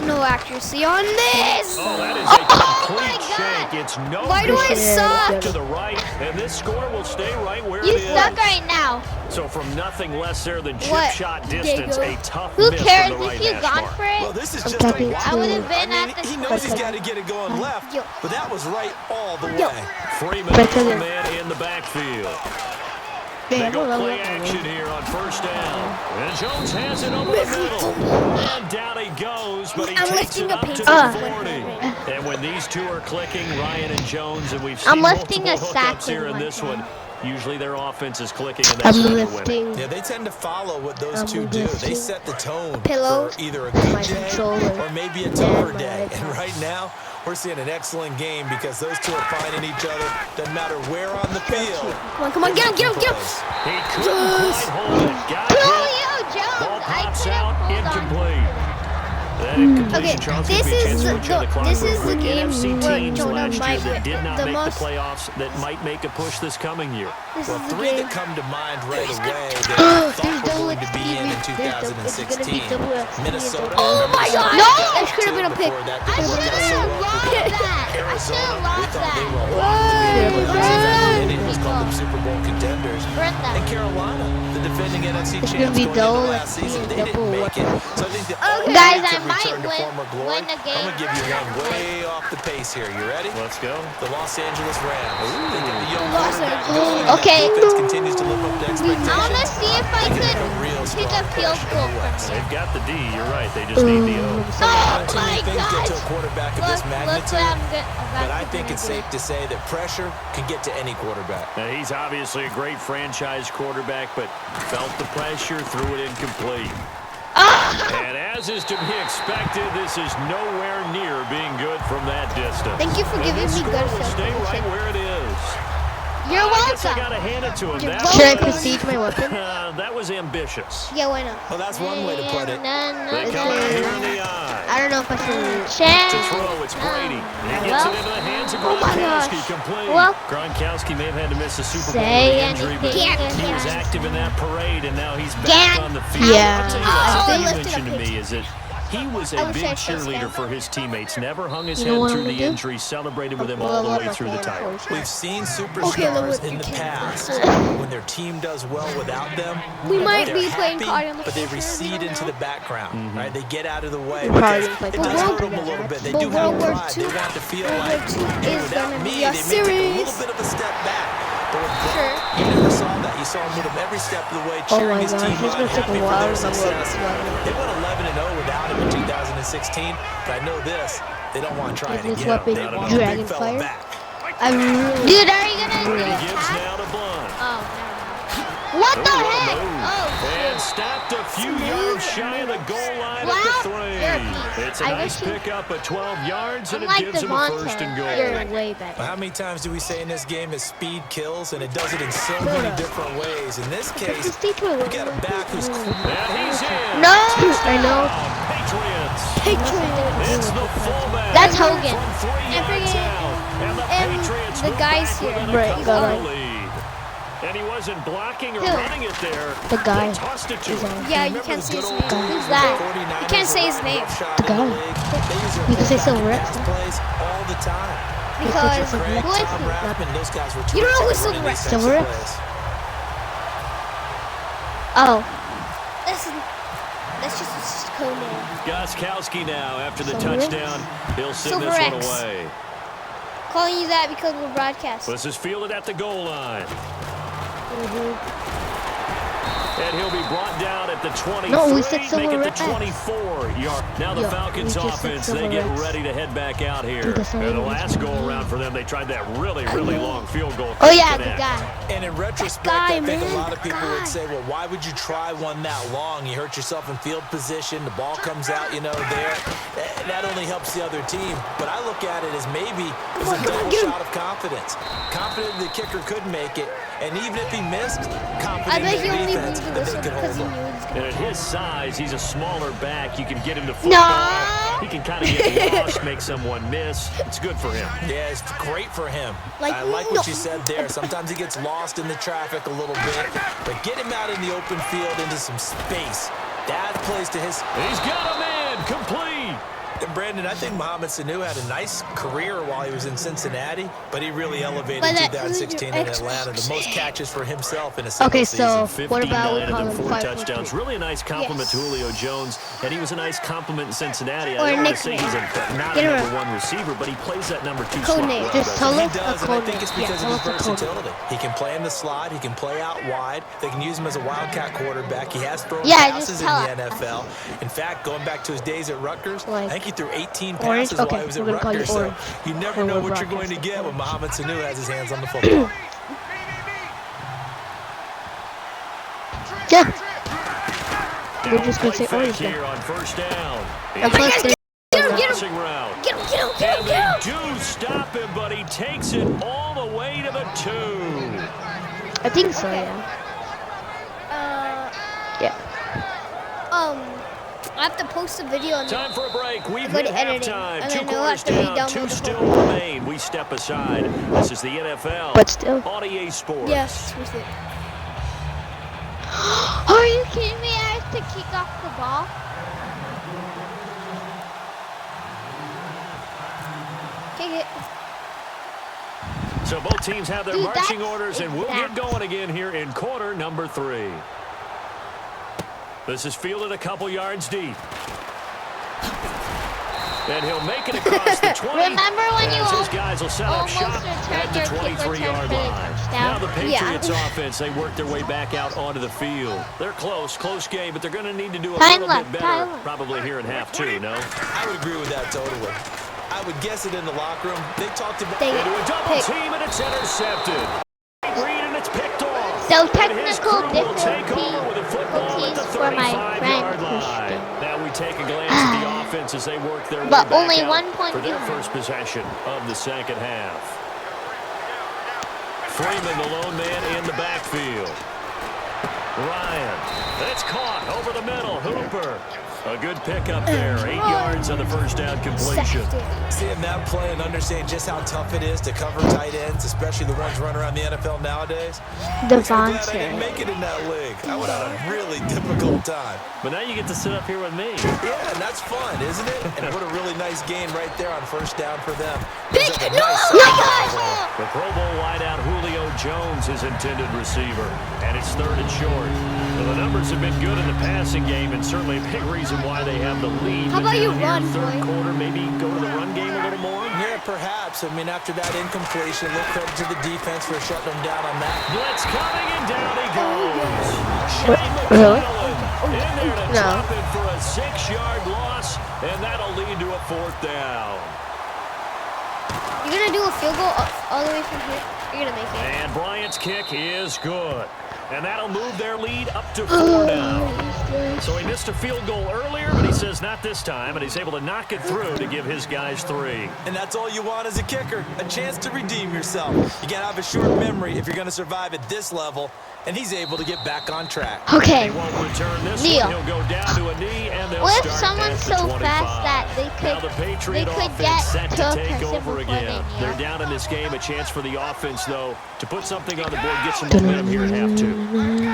Speaker 1: No accuracy on this.
Speaker 3: Oh, that is a complete
Speaker 2: my
Speaker 3: shank.
Speaker 2: God.
Speaker 3: It's no
Speaker 1: Why do
Speaker 3: good.
Speaker 1: I suck?
Speaker 3: To the right, and this score will stay right where
Speaker 2: You
Speaker 3: it is.
Speaker 2: suck right now.
Speaker 3: So from nothing less there than chip
Speaker 1: What?
Speaker 3: shot distance,
Speaker 1: Diego?
Speaker 3: a tough
Speaker 2: Who
Speaker 3: miss
Speaker 2: cares
Speaker 3: from the right
Speaker 2: if you
Speaker 3: hash
Speaker 2: gone
Speaker 3: mark.
Speaker 2: for it?
Speaker 4: Well, this is
Speaker 5: I'm
Speaker 4: just a
Speaker 5: talking
Speaker 4: wild.
Speaker 2: I would have been
Speaker 4: I
Speaker 2: at
Speaker 4: mean,
Speaker 2: the
Speaker 4: he knows he's got to get it going left,
Speaker 1: Yo.
Speaker 4: but that was right all the
Speaker 1: Yo.
Speaker 4: way.
Speaker 3: Freeman,
Speaker 5: Better
Speaker 3: the
Speaker 5: than-
Speaker 3: man in the backfield.
Speaker 5: Hey,
Speaker 3: They
Speaker 5: I'm
Speaker 3: go
Speaker 5: gonna
Speaker 3: play
Speaker 5: look at
Speaker 3: action
Speaker 5: it.
Speaker 3: here on 1st down. And Jones has it over the middle. And down he goes, but he
Speaker 1: I'm
Speaker 3: takes
Speaker 1: lifting
Speaker 3: it
Speaker 1: a
Speaker 3: up to
Speaker 1: paper.
Speaker 3: the 40. And when these two are clicking, Ryan and Jones, and we've seen
Speaker 2: I'm lifting
Speaker 3: multiple
Speaker 2: a sack
Speaker 3: hookups here
Speaker 2: with
Speaker 3: in
Speaker 2: my
Speaker 3: this
Speaker 2: phone.
Speaker 3: one, usually their offense is clicking, and that's
Speaker 5: I'm
Speaker 3: when they're winning.
Speaker 5: lifting
Speaker 4: Yeah, they tend to follow what those
Speaker 5: I'm
Speaker 4: two do. They
Speaker 5: lifting
Speaker 4: set the tone
Speaker 1: Pillow.
Speaker 4: for either a
Speaker 5: my
Speaker 4: good day
Speaker 5: controller
Speaker 4: or maybe a tougher
Speaker 5: and my
Speaker 4: day. And
Speaker 5: iPad.
Speaker 4: right now, we're seeing an excellent game because those two are finding each other. Doesn't matter where on the field.
Speaker 1: Come on, get him, get him, get him.
Speaker 3: He couldn't quite hold it. Got hit.
Speaker 2: Julio Jones.
Speaker 3: Ball
Speaker 2: I
Speaker 3: pops
Speaker 2: couldn't
Speaker 3: out,
Speaker 2: hold on.
Speaker 3: incomplete. That incompletion,
Speaker 1: Okay,
Speaker 3: Charles,
Speaker 1: this
Speaker 3: gives me a chance
Speaker 1: is
Speaker 3: to
Speaker 1: the-
Speaker 3: put you on the clock
Speaker 1: this
Speaker 3: real
Speaker 1: is the
Speaker 3: quick.
Speaker 1: game
Speaker 3: NFC
Speaker 1: where
Speaker 3: teams
Speaker 1: Jonah
Speaker 3: last year
Speaker 1: might
Speaker 3: that did not
Speaker 1: the
Speaker 3: make
Speaker 1: most-
Speaker 3: the playoffs that might make a push this coming year.
Speaker 1: This
Speaker 4: Well,
Speaker 1: is the
Speaker 4: three
Speaker 1: game.
Speaker 4: that come to mind right away that I
Speaker 5: There's
Speaker 4: thought were
Speaker 5: double
Speaker 4: going to be in
Speaker 5: XP. It's gonna be
Speaker 4: 2016.
Speaker 5: double XP.
Speaker 4: Minnesota.
Speaker 1: Oh my God!
Speaker 2: No!
Speaker 1: That should have been a pick.
Speaker 4: Before that
Speaker 2: I
Speaker 4: didn't
Speaker 2: should
Speaker 4: work out so
Speaker 2: have
Speaker 4: well for
Speaker 2: loved
Speaker 4: them.
Speaker 2: that. I should
Speaker 4: Arizona,
Speaker 2: have
Speaker 4: we
Speaker 2: loved
Speaker 4: thought they were a
Speaker 2: that.
Speaker 4: lock to be able to
Speaker 1: Whoa.
Speaker 4: the Indians called them Super Bowl contenders.
Speaker 2: Brenda.
Speaker 4: And Carolina, the defending NFC
Speaker 5: It's
Speaker 4: champs
Speaker 5: gonna be
Speaker 4: going into
Speaker 5: double
Speaker 4: last
Speaker 5: XP
Speaker 4: season,
Speaker 5: and
Speaker 4: they didn't
Speaker 5: double
Speaker 4: make it. So I think the
Speaker 1: Okay.
Speaker 2: Guys,
Speaker 4: offensive
Speaker 2: I'm
Speaker 4: return to
Speaker 2: might
Speaker 4: former glory.
Speaker 2: win a game.
Speaker 4: I'm going to give you one way off the pace here. You ready?
Speaker 3: Let's go.
Speaker 4: The Los Angeles Rams. They get the young
Speaker 1: Los
Speaker 4: quarterback
Speaker 1: Angeles.
Speaker 4: going, and that
Speaker 2: Okay.
Speaker 4: defense continues to live up to expectations.
Speaker 2: I want to see if I
Speaker 4: They can
Speaker 2: could
Speaker 4: make a real
Speaker 2: take
Speaker 4: strong
Speaker 2: a field
Speaker 4: push
Speaker 2: goal
Speaker 4: in the
Speaker 2: from
Speaker 4: West.
Speaker 2: here.
Speaker 3: They've got the D. You're right. They just need the O.
Speaker 2: Oh
Speaker 4: Too
Speaker 2: my
Speaker 4: many things get
Speaker 2: gosh!
Speaker 4: to a quarterback of this
Speaker 2: Look
Speaker 4: magnitude,
Speaker 2: what I'm about
Speaker 4: but I
Speaker 2: to
Speaker 4: think
Speaker 2: do.
Speaker 4: it's safe to say that pressure can get to any quarterback.
Speaker 3: Now, he's obviously a great franchise quarterback, but felt the pressure, threw it incomplete. And as is to be expected, this is nowhere near being good from that distance.
Speaker 1: Thank you for
Speaker 3: And
Speaker 1: giving
Speaker 3: this
Speaker 1: me
Speaker 3: score
Speaker 1: good
Speaker 3: will stay right
Speaker 1: information.
Speaker 3: where it is.
Speaker 2: You're
Speaker 3: I guess I
Speaker 2: welcome.
Speaker 3: gotta hand it to him.
Speaker 1: You're
Speaker 3: That
Speaker 1: welcome.
Speaker 5: Should I
Speaker 3: was,
Speaker 5: prestige my weapon?
Speaker 3: that was ambitious.
Speaker 1: Yeah, why not?
Speaker 4: Well, that's one way to put it.
Speaker 3: They come out here in the eye.
Speaker 5: I don't know if I should.
Speaker 3: To throw, it's Brady. And he gets it into the hands of
Speaker 2: Oh my
Speaker 3: Gronkowski,
Speaker 2: gosh.
Speaker 3: complete.
Speaker 2: Well-
Speaker 3: Gronkowski may have had to miss a Super Bowl
Speaker 2: Say
Speaker 3: with injury, but
Speaker 2: anything.
Speaker 3: he was active in that parade, and now he's back
Speaker 2: Can't.
Speaker 3: on the field.
Speaker 5: Yeah.
Speaker 3: I'll tell you
Speaker 1: Oh,
Speaker 3: what
Speaker 1: they
Speaker 3: you
Speaker 1: lifted
Speaker 3: mentioned to
Speaker 1: up
Speaker 3: me is that he was
Speaker 1: I
Speaker 3: a
Speaker 1: wish
Speaker 3: big
Speaker 1: I said
Speaker 3: cheerleader
Speaker 1: stand.
Speaker 3: for his teammates. Never hung his
Speaker 5: You know
Speaker 3: head
Speaker 5: what
Speaker 3: through
Speaker 5: I'm
Speaker 3: the
Speaker 5: gonna do?
Speaker 3: injury, celebrated with him
Speaker 5: Well,
Speaker 3: all the
Speaker 5: I
Speaker 3: way
Speaker 5: love
Speaker 3: through
Speaker 5: my
Speaker 3: the
Speaker 5: fan
Speaker 3: title.
Speaker 5: voice.
Speaker 4: We've seen
Speaker 1: Okay,
Speaker 4: superstars
Speaker 1: then
Speaker 4: in the
Speaker 1: we
Speaker 4: past when their team does well without them.
Speaker 1: We might
Speaker 4: they're
Speaker 1: be playing
Speaker 4: happy,
Speaker 1: COD in the
Speaker 4: but they
Speaker 1: future, we
Speaker 4: recede
Speaker 1: don't
Speaker 4: into
Speaker 1: know.
Speaker 4: the background, right? They get out of the way
Speaker 5: We're
Speaker 4: because
Speaker 5: probably gonna play
Speaker 4: it
Speaker 5: COD
Speaker 4: does hurt
Speaker 5: after
Speaker 4: them a
Speaker 5: that,
Speaker 4: little
Speaker 5: right?
Speaker 4: bit. They
Speaker 1: But
Speaker 4: do have
Speaker 1: World War
Speaker 4: pride. They
Speaker 1: II
Speaker 4: want to feel
Speaker 1: World
Speaker 4: like,
Speaker 1: War II is
Speaker 4: without
Speaker 1: gonna
Speaker 4: me,
Speaker 1: be a
Speaker 4: they may take a
Speaker 1: series.
Speaker 4: little bit of a step back. But with Gronk,
Speaker 1: Sure.
Speaker 4: you never saw that. You saw him with him every step of the way,
Speaker 5: Oh
Speaker 4: cheering
Speaker 5: my
Speaker 4: his
Speaker 5: gosh,
Speaker 4: team
Speaker 5: it's
Speaker 4: on,
Speaker 5: gonna take
Speaker 4: happy
Speaker 5: a
Speaker 4: for
Speaker 5: while
Speaker 4: their
Speaker 5: to look
Speaker 4: success.
Speaker 5: at
Speaker 4: They went 11-0 without him in 2016, but I know this. They don't want to try it
Speaker 5: Is this
Speaker 4: again.
Speaker 5: weapon
Speaker 4: They want the
Speaker 5: Dragon
Speaker 4: big fella
Speaker 5: Fire?
Speaker 4: back.
Speaker 5: I really.
Speaker 2: Dude, are you gonna do
Speaker 3: He
Speaker 2: a
Speaker 3: gives
Speaker 2: pass?
Speaker 3: now to Blunt.
Speaker 2: Oh, never mind. What the
Speaker 3: Ooh,
Speaker 2: heck?
Speaker 3: move.
Speaker 2: Oh,
Speaker 3: And stopped a few yards shy of the goal line
Speaker 2: Wow,
Speaker 3: at the
Speaker 2: you're a
Speaker 3: 3.
Speaker 2: beast.
Speaker 3: It's a
Speaker 2: I
Speaker 3: nice
Speaker 2: wish you-
Speaker 3: pickup of 12 yards, and it
Speaker 2: unlike
Speaker 3: gives him a first and
Speaker 2: Devontae,
Speaker 3: goal.
Speaker 2: you're way better.
Speaker 4: How many times do we say in this game that speed kills, and it does it in so many different ways? In this case,
Speaker 5: Prestige my
Speaker 4: you
Speaker 5: weapon.
Speaker 4: got a back who's cool.
Speaker 3: And he's in.
Speaker 2: No!
Speaker 5: I know.
Speaker 3: Patriots.
Speaker 1: Patriots.
Speaker 3: It's the fullback.
Speaker 2: That's Hogan.
Speaker 3: From 3
Speaker 1: And
Speaker 3: yards
Speaker 1: freaking-
Speaker 3: out. And the
Speaker 1: and
Speaker 3: Patriots
Speaker 1: the
Speaker 3: move
Speaker 1: guys
Speaker 3: back
Speaker 1: here.
Speaker 3: within a
Speaker 5: Right,
Speaker 3: couple
Speaker 5: got
Speaker 3: of
Speaker 5: it.
Speaker 3: lead. And he wasn't blocking or
Speaker 2: Who?
Speaker 3: running it there.
Speaker 5: The guy.
Speaker 3: They tossed it to
Speaker 5: Is
Speaker 3: him.
Speaker 5: on.
Speaker 1: Yeah, you
Speaker 4: Remember
Speaker 1: can't
Speaker 4: the
Speaker 1: say
Speaker 4: good
Speaker 1: his
Speaker 4: old
Speaker 1: name.
Speaker 4: days
Speaker 2: Who's
Speaker 4: when
Speaker 2: that?
Speaker 4: 49ers
Speaker 1: You can't say
Speaker 4: were
Speaker 1: his
Speaker 4: riding
Speaker 1: name.
Speaker 4: roughshod
Speaker 5: The
Speaker 4: in
Speaker 5: guy.
Speaker 4: league? They use their
Speaker 5: You can say
Speaker 4: fullback
Speaker 5: Silver
Speaker 4: in
Speaker 5: Rex.
Speaker 4: pass plays all the time.
Speaker 1: Because
Speaker 4: Craig,
Speaker 2: Who is
Speaker 4: Tom
Speaker 2: he?
Speaker 4: Rathman, those guys were
Speaker 1: You don't know who
Speaker 4: terrific at
Speaker 1: Silver
Speaker 4: running
Speaker 1: Rex
Speaker 4: these
Speaker 5: is?
Speaker 4: types of
Speaker 5: Silver Rex?
Speaker 4: plays.
Speaker 2: Oh,
Speaker 1: that's just his code name.
Speaker 3: Goskowski now after the
Speaker 5: Silver Rex?
Speaker 3: touchdown. He'll send
Speaker 1: Silver
Speaker 3: this one
Speaker 1: Rex.
Speaker 3: away.
Speaker 1: Calling you that because we're broadcasting.
Speaker 3: This is fielded at the goal line. And he'll be brought down at the 23.
Speaker 5: No, we said
Speaker 3: make
Speaker 5: Silver
Speaker 3: it
Speaker 5: Rex.
Speaker 3: the 24-yard. Now the
Speaker 5: Yeah,
Speaker 3: Falcons
Speaker 5: we just said
Speaker 3: offense, they
Speaker 5: Silver
Speaker 3: get
Speaker 5: Rex.
Speaker 3: ready to head back out here.
Speaker 5: Dude, that's not
Speaker 3: And the
Speaker 5: even
Speaker 3: last
Speaker 5: his
Speaker 3: go
Speaker 5: name.
Speaker 3: around for them, they tried that really long field goal.
Speaker 2: oh yeah,
Speaker 3: Couldn't
Speaker 2: the
Speaker 3: connect.
Speaker 2: guy.
Speaker 4: And in retrospect,
Speaker 1: guy,
Speaker 4: I think
Speaker 1: man,
Speaker 4: a lot of people
Speaker 1: guy.
Speaker 4: would say, well, why would you try one that long? You hurt yourself in field position. The ball comes out, there. That only helps the other team. But I look at it as maybe it's a double shot of confidence. Confident the kicker could make it. And even if he missed,
Speaker 1: I
Speaker 4: confident
Speaker 1: bet
Speaker 4: in
Speaker 1: he
Speaker 4: the
Speaker 1: only
Speaker 4: defense
Speaker 1: moved
Speaker 4: that
Speaker 1: this
Speaker 4: they
Speaker 1: one
Speaker 4: could
Speaker 1: because
Speaker 4: hold
Speaker 1: he
Speaker 4: him.
Speaker 1: knew he was
Speaker 3: And
Speaker 1: gonna.
Speaker 3: at his size, he's a smaller back. You can get him to
Speaker 2: No.
Speaker 3: football. He can kind of get lost, make someone miss. It's good for him.
Speaker 4: Yeah, it's great for him.
Speaker 1: Like,
Speaker 4: I like
Speaker 1: no.
Speaker 4: what you said there. Sometimes he gets lost in the traffic a little bit, but get him out in the open field into some space. That plays to his.
Speaker 3: He's got a man, complete.
Speaker 4: And Brandon, I think Mohamed Sanu had a nice career while he was in Cincinnati, but he really elevated
Speaker 1: But
Speaker 4: in
Speaker 1: that
Speaker 4: 2016 in
Speaker 1: Xbox.
Speaker 4: Atlanta. The most catches for himself in a single
Speaker 5: Okay,
Speaker 4: season.
Speaker 5: so what about we
Speaker 3: 59
Speaker 5: call
Speaker 3: of
Speaker 5: him
Speaker 3: them 4
Speaker 5: 5'3"?
Speaker 3: touchdowns. Really a nice compliment
Speaker 1: Yes.
Speaker 3: to Julio Jones, and he was a nice compliment in Cincinnati.
Speaker 1: Or
Speaker 3: I
Speaker 1: a
Speaker 3: don't want to say
Speaker 1: nickname.
Speaker 3: he's not
Speaker 1: Get
Speaker 3: a
Speaker 1: him a-
Speaker 3: number 1 receiver, but he plays that number 2
Speaker 1: Code
Speaker 3: slot
Speaker 1: name.
Speaker 3: well,
Speaker 5: Just
Speaker 3: doesn't
Speaker 5: tell
Speaker 3: he?
Speaker 4: He
Speaker 5: us a
Speaker 4: does, and I
Speaker 5: code
Speaker 4: think
Speaker 5: name.
Speaker 4: it's because
Speaker 5: Yeah,
Speaker 4: of his
Speaker 5: tell us a code name.
Speaker 4: versatility. He can play in the slot. He can play out wide. They can use him as a wildcat quarterback. He has thrown
Speaker 2: Yeah,
Speaker 4: passes
Speaker 2: just
Speaker 4: in
Speaker 2: tell
Speaker 4: the
Speaker 2: us.
Speaker 4: NFL. In fact, going back to his days at Rutgers,
Speaker 5: Like
Speaker 4: I think he threw 18
Speaker 5: orange?
Speaker 4: passes
Speaker 5: Okay,
Speaker 4: while he was at
Speaker 5: we're gonna call you
Speaker 4: Rutgers. So
Speaker 5: orange.
Speaker 4: you never
Speaker 5: Or
Speaker 4: know
Speaker 5: we're
Speaker 4: what you're going to
Speaker 5: broadcasting
Speaker 4: get when
Speaker 5: orange.
Speaker 4: Mohamed Sanu has his hands on the football.
Speaker 5: Yeah.
Speaker 3: Now
Speaker 5: We're just gonna
Speaker 3: play
Speaker 5: say orange
Speaker 3: fake
Speaker 5: now.
Speaker 3: here on first down.
Speaker 5: And plus,
Speaker 1: Get him, get him,
Speaker 3: Crossing route.
Speaker 1: get him, get him, get him,
Speaker 3: And
Speaker 1: get
Speaker 3: they
Speaker 1: him.
Speaker 3: do stop him, but he takes it all the way to the 2.
Speaker 5: I think so, yeah. Yeah.
Speaker 1: I have to post a video on
Speaker 3: Time for a break. We've
Speaker 1: Go
Speaker 3: hit
Speaker 1: to editing,
Speaker 3: halftime.
Speaker 1: and
Speaker 3: 2
Speaker 1: then I'll
Speaker 3: quarters
Speaker 1: have to
Speaker 3: down.
Speaker 1: re-download
Speaker 3: 2
Speaker 1: the
Speaker 3: still
Speaker 1: whole-
Speaker 3: remain. We step aside. This is the NFL.
Speaker 5: But still.
Speaker 3: On EA Sports.
Speaker 1: Yes, we did.
Speaker 2: Are you kidding me? I have to kick off the ball.
Speaker 1: Kick it.
Speaker 3: So both teams have their
Speaker 2: Dude,
Speaker 3: marching
Speaker 2: that's
Speaker 3: orders, and we'll get
Speaker 2: exact.
Speaker 3: going again here in quarter number 3. This is fielded a couple yards deep. And he'll make it across the 20.
Speaker 2: Remember when you
Speaker 3: as his guys will set up
Speaker 2: almost
Speaker 3: shop at
Speaker 2: returned
Speaker 3: the
Speaker 2: your kick
Speaker 3: 23-yard
Speaker 2: return for a
Speaker 3: line.
Speaker 2: touchdown?
Speaker 3: Now the Patriots
Speaker 1: Yeah.
Speaker 3: offense, they work their way back out onto the field. They're close game, but they're going to need to do a
Speaker 2: Time
Speaker 3: little
Speaker 2: left,
Speaker 3: bit
Speaker 2: time
Speaker 3: better
Speaker 2: left.
Speaker 3: probably here in half two, no?
Speaker 4: I would agree with that totally. I would guess it in the locker room. They talked about
Speaker 1: They
Speaker 3: Into a double
Speaker 1: pick.
Speaker 3: team, and it's intercepted. Reed, and it's picked off.
Speaker 2: So
Speaker 3: And his
Speaker 2: technical
Speaker 3: crew will take over with a football at the
Speaker 2: difficulties for my
Speaker 3: 35-yard
Speaker 2: friend
Speaker 3: line.
Speaker 2: Christian.
Speaker 3: Now we take a glance at the offense as they work their way
Speaker 2: But
Speaker 3: back
Speaker 2: only
Speaker 3: out
Speaker 2: 1 point
Speaker 3: for their
Speaker 2: behind.
Speaker 3: first possession of the second half. Freeman, the lone man in the backfield. Ryan, it's caught over the middle. Hooper, a good pickup there. 8 yards on the first down completion.
Speaker 4: seeing that play and understanding just how tough it is to cover tight ends, especially the ones running around the NFL nowadays. Makes me glad I didn't make it in that league. I would have a really difficult time.
Speaker 3: But now you get to sit up here with me.
Speaker 4: Yeah, and that's fun, isn't it? And what a really nice gain right there on first down for them.
Speaker 1: Big,
Speaker 4: Looks like a
Speaker 1: no!
Speaker 4: nice
Speaker 1: Oh my
Speaker 4: second
Speaker 1: gosh!
Speaker 4: ball.
Speaker 3: The Pro Bowl wideout Julio Jones is intended receiver, and it's 3rd and short. Well, the numbers have been good in the passing game, and certainly a big reason why they have the lead.
Speaker 1: How
Speaker 3: But
Speaker 1: about you
Speaker 3: now here,
Speaker 1: run,
Speaker 3: third
Speaker 1: boy?
Speaker 3: quarter, maybe go to the run game a little more?
Speaker 4: Yeah, perhaps. I mean, after that incompletion, a little credit to the defense for shutting them down on that.
Speaker 3: Blitz coming, and down he goes.
Speaker 5: Really?
Speaker 3: In there to
Speaker 5: No.
Speaker 3: drop it for a 6-yard loss, and that'll lead to a 4th down.
Speaker 1: You're gonna do a field goal all the way from here. You're gonna make it.
Speaker 3: And Bryant's kick is good. And that'll move their lead up to 4 now. So he missed a field goal earlier, but he says not this time, and he's able to knock it through to give his guys 3.
Speaker 4: And that's all you want as a kicker, a chance to redeem yourself. You gotta have a short memory if you're gonna survive at this level, and he's able to get back on track.
Speaker 2: Okay.
Speaker 3: He won't return this
Speaker 2: Neil.
Speaker 3: one. He'll go down to a knee, and they'll
Speaker 2: What if
Speaker 3: start
Speaker 2: someone's
Speaker 3: at the
Speaker 2: so
Speaker 3: 25.
Speaker 2: fast that they
Speaker 3: Now the Patriot
Speaker 2: could
Speaker 3: offense
Speaker 2: get
Speaker 3: set
Speaker 2: to
Speaker 3: to
Speaker 2: a
Speaker 3: take
Speaker 2: person
Speaker 3: over
Speaker 2: before they
Speaker 3: again.
Speaker 2: kneel?
Speaker 3: They're down in this game. A chance for the offense, though, to put something on the board, get some momentum here at half 2.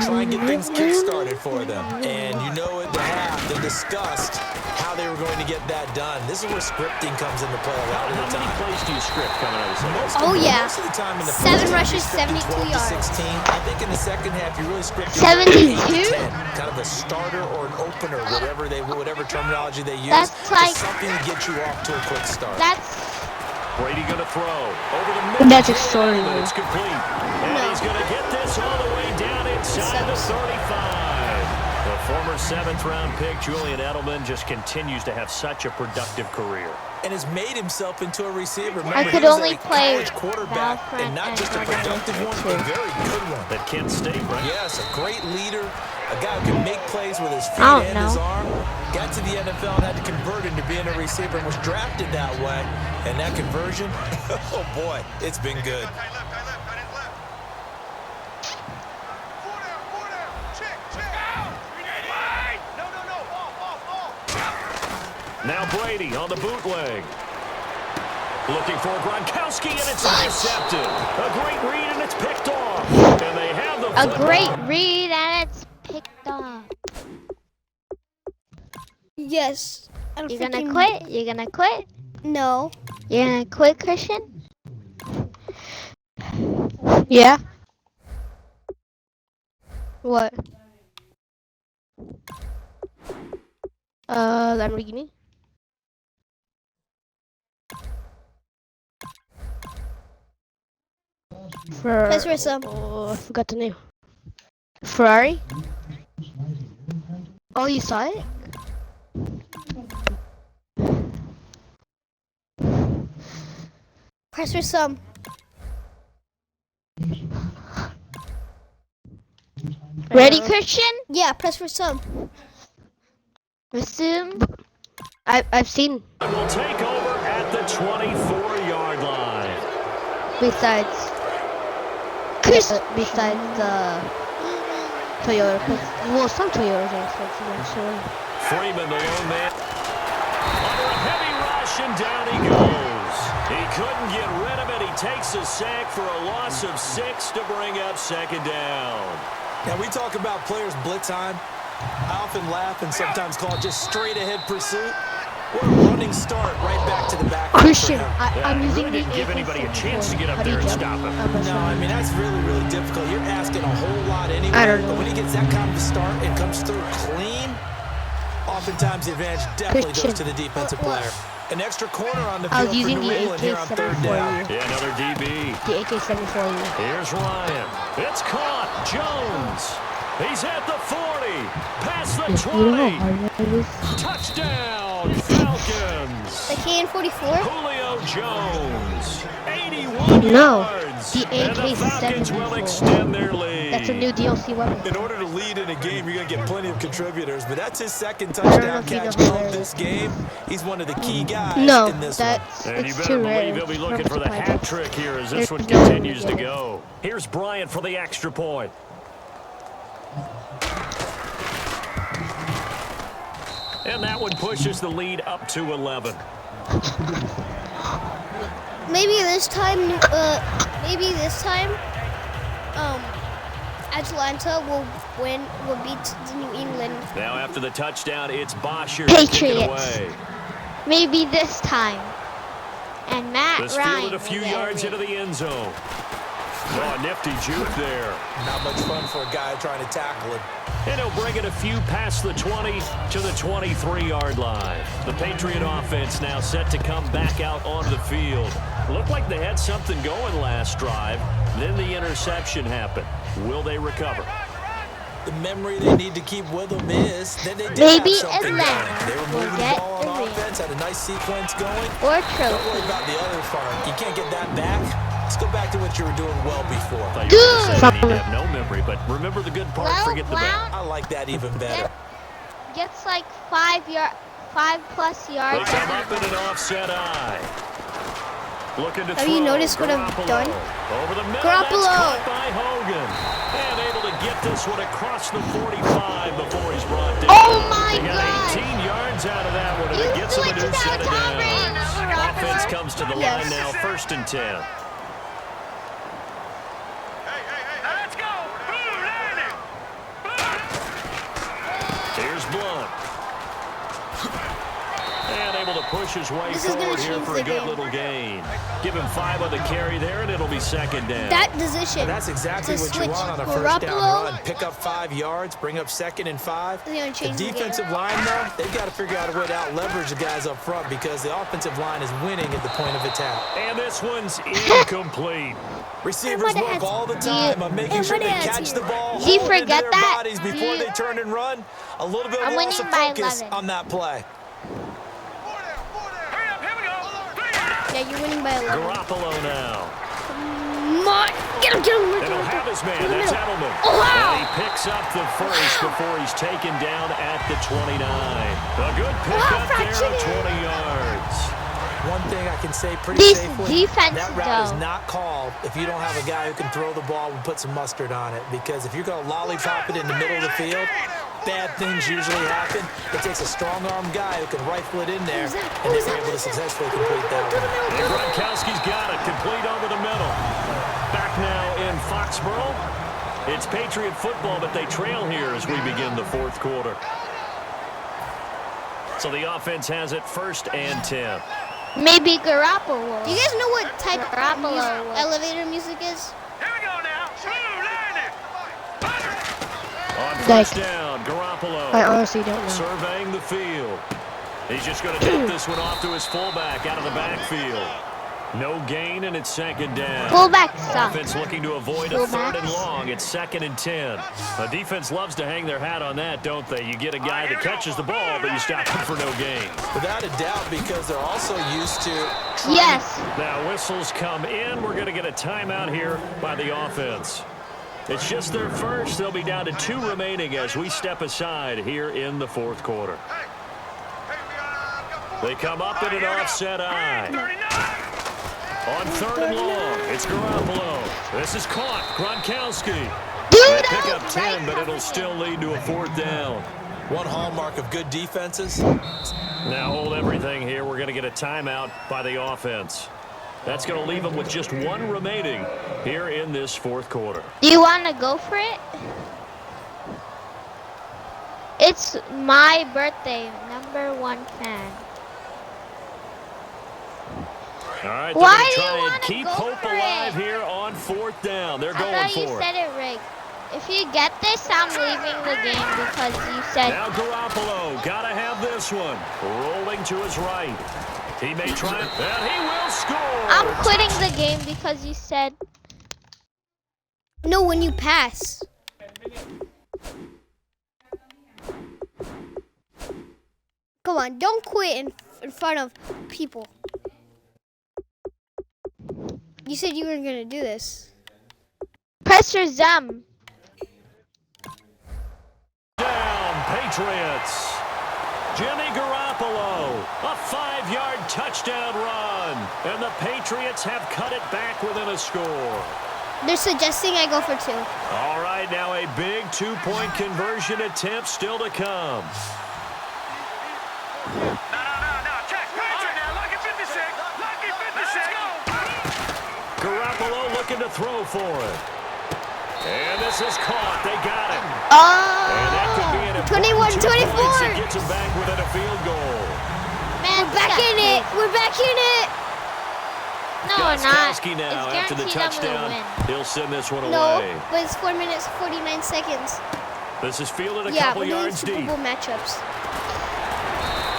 Speaker 4: Try and get things kick-started for them. And you know at the half, they discussed how they were going to get that done. This is where scripting comes into play a lot of the
Speaker 3: How many
Speaker 4: time.
Speaker 3: plays do you script coming out of the second?
Speaker 1: Oh, yeah.
Speaker 4: Most of the time in the
Speaker 1: 7
Speaker 4: first half,
Speaker 1: rushes,
Speaker 4: you're scripting
Speaker 1: 72
Speaker 4: 12 to
Speaker 1: yards.
Speaker 4: 16. I think in the second half, you really scripted
Speaker 2: 72?
Speaker 4: 8 to 10. Kind of a starter or an opener, whatever terminology they use.
Speaker 2: That's
Speaker 4: Just
Speaker 2: like-
Speaker 4: something to get you off to a quick start.
Speaker 2: That's
Speaker 3: Brady going to throw over the middle.
Speaker 5: That's extraordinary.
Speaker 3: It's complete. And
Speaker 1: No.
Speaker 3: he's going to get this all the way down inside the 35. The former 7th-round pick, Julian Edelman, just continues to have such a productive career.
Speaker 4: And has made himself into a receiver. Remember,
Speaker 2: I could
Speaker 4: he was
Speaker 2: only
Speaker 4: a
Speaker 2: play
Speaker 4: college quarterback,
Speaker 2: Battlefront
Speaker 4: and not
Speaker 2: and
Speaker 4: just a
Speaker 2: Modern
Speaker 4: productive one,
Speaker 2: Warfare
Speaker 4: but a very good one.
Speaker 3: At Kent State, right?
Speaker 4: Yes, a great leader, a guy who can make plays with his feet
Speaker 2: I don't
Speaker 4: and his
Speaker 2: know.
Speaker 4: arm. Got to the NFL and had to convert into being a receiver and was drafted that way. And that conversion, oh boy, it's been good.
Speaker 3: Now Brady on the bootleg. Looking for Gronkowski, and it's intercepted. A great read, and it's picked off. And they have the
Speaker 2: a
Speaker 3: football.
Speaker 2: great read and it's picked off.
Speaker 1: Yes. I don't
Speaker 2: You're gonna
Speaker 1: freaking-
Speaker 2: quit? You're gonna quit?
Speaker 1: No.
Speaker 2: You're gonna quit, Christian?
Speaker 5: Yeah. What? Lamborghini.
Speaker 1: Press for some.
Speaker 5: Oh, I forgot the name. Ferrari. Oh, you saw it?
Speaker 1: Press for some.
Speaker 2: Ready, Christian?
Speaker 1: Yeah, press for some.
Speaker 2: Resume.
Speaker 5: I've seen.
Speaker 3: Will take over at the 24-yard line.
Speaker 5: Besides the Toyota, 'cause- well, some Toyotas are expensive actually.
Speaker 3: Freeman, the lone man. Under a heavy rush, and down he goes. He couldn't get rid of it. He takes a sack for a loss of 6 to bring up second down.
Speaker 4: Now, we talk about players' blitz time. I often laugh and sometimes call it just straight-ahead pursuit. What a running start right back to the back.
Speaker 5: Christian,
Speaker 3: Yeah,
Speaker 5: I'm
Speaker 3: he
Speaker 5: using
Speaker 3: really
Speaker 5: the
Speaker 3: didn't give anybody a chance to get up
Speaker 5: How do
Speaker 3: there
Speaker 5: you
Speaker 3: and
Speaker 5: jump?
Speaker 3: stop him.
Speaker 4: No, I mean, that's really, really difficult. You're asking a whole lot anyway.
Speaker 5: I don't know.
Speaker 4: But when he gets that kind of a start and comes through clean, Oftentimes, the advantage definitely goes to the defensive player. An extra corner on the
Speaker 5: I was
Speaker 4: field for
Speaker 5: using
Speaker 4: New
Speaker 5: the
Speaker 4: England here on third down.
Speaker 3: Yeah, another DB.
Speaker 5: The AK-74.
Speaker 3: Here's Ryan. It's caught. Jones. He's at the 40. Past the 20. Touchdown, Falcons.
Speaker 1: The KN-44?
Speaker 3: Julio Jones. 81
Speaker 5: No,
Speaker 3: yards.
Speaker 5: the
Speaker 3: And the Falcons will
Speaker 5: AK-74.
Speaker 3: extend their lead.
Speaker 5: That's a new DLC weapon.
Speaker 4: In order to lead in a game, you're going to get plenty of contributors, but that's his second touchdown catch of this game. He's one of the key guys in this one.
Speaker 3: And you
Speaker 5: It's
Speaker 3: better
Speaker 5: too rare.
Speaker 3: believe he'll be looking for the
Speaker 5: Remember
Speaker 3: hat
Speaker 5: the
Speaker 3: trick here as this one
Speaker 5: There's no
Speaker 3: continues to
Speaker 5: way to get
Speaker 3: go. Here's Bryant for the extra point. And that one pushes the lead up to 11.
Speaker 1: Maybe this time, Atlanta will beat the New England.
Speaker 3: Now after the touchdown, it's Bosher to kick it away.
Speaker 2: Maybe this time. And Matt
Speaker 3: This
Speaker 2: Ryan.
Speaker 3: fielded a few yards into the end zone. Oh, a nifty juke there.
Speaker 4: Not much fun for a guy trying to tackle him.
Speaker 3: And he'll bring it a few past the 20 to the 23-yard line. The Patriot offense now set to come back out onto the field. Looked like they had something going last drive. Then the interception happened. Will they recover?
Speaker 4: The memory they need to keep with them is that they did
Speaker 2: Maybe
Speaker 4: have something
Speaker 2: Atlanta
Speaker 4: going. They were
Speaker 2: will
Speaker 4: moving the
Speaker 2: get
Speaker 4: ball
Speaker 2: the
Speaker 4: on
Speaker 2: win.
Speaker 4: offense, had a nice sequence going.
Speaker 2: Or
Speaker 4: Don't worry
Speaker 2: trophy.
Speaker 4: about the other part. You can't get that back. Let's go back to what you were doing well before.
Speaker 3: I thought you were going to say they need to have no memory, but remember the good part,
Speaker 2: Well,
Speaker 3: forget the bad.
Speaker 4: I like that even better.
Speaker 2: Gets like 5+ yards.
Speaker 3: They come up in an offset eye. Looking to
Speaker 1: Have
Speaker 3: throw.
Speaker 1: you noticed what I've
Speaker 3: Garoppolo.
Speaker 1: done?
Speaker 3: Over the middle,
Speaker 1: Garoppolo.
Speaker 3: that's caught by Hogan. And able to get this one across the 45 before he's brought down.
Speaker 2: Oh my
Speaker 3: They got
Speaker 2: God.
Speaker 3: 18 yards out of that one, and
Speaker 2: You
Speaker 3: it gets him a new
Speaker 2: switched
Speaker 3: set
Speaker 2: out
Speaker 3: of
Speaker 2: Tom Brady.
Speaker 3: downs. Offense comes to the
Speaker 1: Yes.
Speaker 3: line now, 1st and 10. Here's Blunt. And able to push his way
Speaker 1: This is gonna
Speaker 3: forward here
Speaker 1: change
Speaker 3: for a
Speaker 1: the
Speaker 3: good
Speaker 1: game.
Speaker 3: little gain. Give him 5 on the carry there, and it'll be 2nd down.
Speaker 1: That decision.
Speaker 4: And that's exactly
Speaker 1: to
Speaker 4: what you
Speaker 1: switch
Speaker 4: want on a first down
Speaker 1: Garoppolo.
Speaker 4: run. Pick up 5 yards, bring up 2nd and 5.
Speaker 1: They're gonna
Speaker 4: The
Speaker 1: change the game.
Speaker 4: defensive line, though, they've got to figure out a way to out-leverage the guys up front because the offensive line is winning at the point of attack.
Speaker 3: And this one's incomplete.
Speaker 4: Receivers
Speaker 1: Everybody
Speaker 4: work
Speaker 1: has-
Speaker 4: all the time on making sure they
Speaker 1: everybody has
Speaker 4: catch the ball,
Speaker 2: Do you
Speaker 4: hold into
Speaker 2: forget
Speaker 4: their
Speaker 2: that?
Speaker 4: bodies
Speaker 2: Do
Speaker 4: before
Speaker 2: you-
Speaker 4: they turn and run. A little bit of
Speaker 2: I'm
Speaker 4: loss of
Speaker 2: winning by
Speaker 4: focus
Speaker 2: 11.
Speaker 4: on that play.
Speaker 1: Yeah, you're winning by 11.
Speaker 3: Garoppolo now.
Speaker 1: Get him,
Speaker 3: And he'll have his man. That's Edelman.
Speaker 1: Oh, wow.
Speaker 3: And he picks up the first before he's taken down at the 29. A good pickup there of 20 yards.
Speaker 4: One thing I can say pretty
Speaker 2: This
Speaker 4: safely,
Speaker 2: defense,
Speaker 4: that route is
Speaker 2: though.
Speaker 4: not called if you don't have a guy who can throw the ball and put some mustard on it. Because if you're going to lollipop it in the middle of the field, bad things usually happen. It takes a strong-armed guy who can rifle it in there, and they were able to successfully complete that one.
Speaker 3: And Gronkowski's got it. Complete over the middle. Back now in Foxborough. It's Patriot football, but they trail here as we begin the 4th quarter. So the offense has it 1st and 10.
Speaker 2: Maybe Garoppolo.
Speaker 1: Do you guys know what type of
Speaker 2: Garoppolo.
Speaker 1: elevator music is?
Speaker 3: On
Speaker 5: Like,
Speaker 3: 1st down, Garoppolo.
Speaker 5: I honestly don't know.
Speaker 3: Surveying the field. He's just going to take this one off to his fullback out of the backfield. No gain, and it's 2nd down.
Speaker 2: Fullback sucks.
Speaker 3: Offense looking to avoid a
Speaker 2: Fullbacks.
Speaker 3: 3rd and long. It's 2nd and 10. The defense loves to hang their hat on that, don't they? You get a guy that catches the ball, but you stop him for no gain.
Speaker 4: Without a doubt, because they're also used to trying
Speaker 2: Yes.
Speaker 3: Now whistles come in. We're going to get a timeout here by the offense. It's just their first. They'll be down to 2 remaining as we step aside here in the 4th quarter. They come up in an offset eye. On 3rd and long, it's Garoppolo. This is caught. Gronkowski. They pick up 10, but it'll still lead to a 4th down.
Speaker 4: one hallmark of good defenses.
Speaker 3: Now hold everything here. We're going to get a timeout by the offense. That's going to leave them with just 1 remaining here in this 4th quarter.
Speaker 2: Do you want to go for it? It's my birthday, #1 fan.
Speaker 3: All right,
Speaker 2: Why
Speaker 3: they're
Speaker 2: do you
Speaker 3: going to try
Speaker 2: wanna
Speaker 3: and keep
Speaker 2: go
Speaker 3: hope
Speaker 2: for
Speaker 3: alive
Speaker 2: it?
Speaker 3: here on 4th down. They're
Speaker 2: I
Speaker 3: going
Speaker 2: thought you
Speaker 3: for
Speaker 2: said
Speaker 3: it.
Speaker 2: it, Rick. If you get this, I'm leaving the game because you said.
Speaker 3: Now Garoppolo, gotta have this one. Rolling to his right. He may try it, and he will score.
Speaker 2: I'm quitting the game because you said.
Speaker 1: No, when you pass. Come on, don't quit in front of people. You said you weren't gonna do this.
Speaker 2: Press your Zem.
Speaker 3: Down, Patriots. Jimmy Garoppolo, a 5-yard touchdown run. And the Patriots have cut it back within a score.
Speaker 1: They're suggesting I go for 2.
Speaker 3: All right, now a big 2-point conversion attempt still to come.
Speaker 6: No. Check. Patrick now. Lucky 56. Lucky 56.
Speaker 3: Garoppolo looking to throw for it. And this is caught. They got him. And that could be an
Speaker 1: 21-24.
Speaker 3: It gets him back within a field goal.
Speaker 2: Man,
Speaker 1: We're back in it. We're back in it.
Speaker 2: No, we're not.
Speaker 3: Gostkowski now
Speaker 2: It's
Speaker 3: after the
Speaker 2: guaranteed I'm
Speaker 3: touchdown.
Speaker 2: gonna win.
Speaker 3: He'll send this one
Speaker 1: No,
Speaker 3: away.
Speaker 1: but it's 4 minutes, 49 seconds.
Speaker 3: This is fielded a
Speaker 1: Yeah,
Speaker 3: couple
Speaker 1: we're doing
Speaker 3: yards
Speaker 1: Super
Speaker 3: deep.
Speaker 1: Bowl matchups.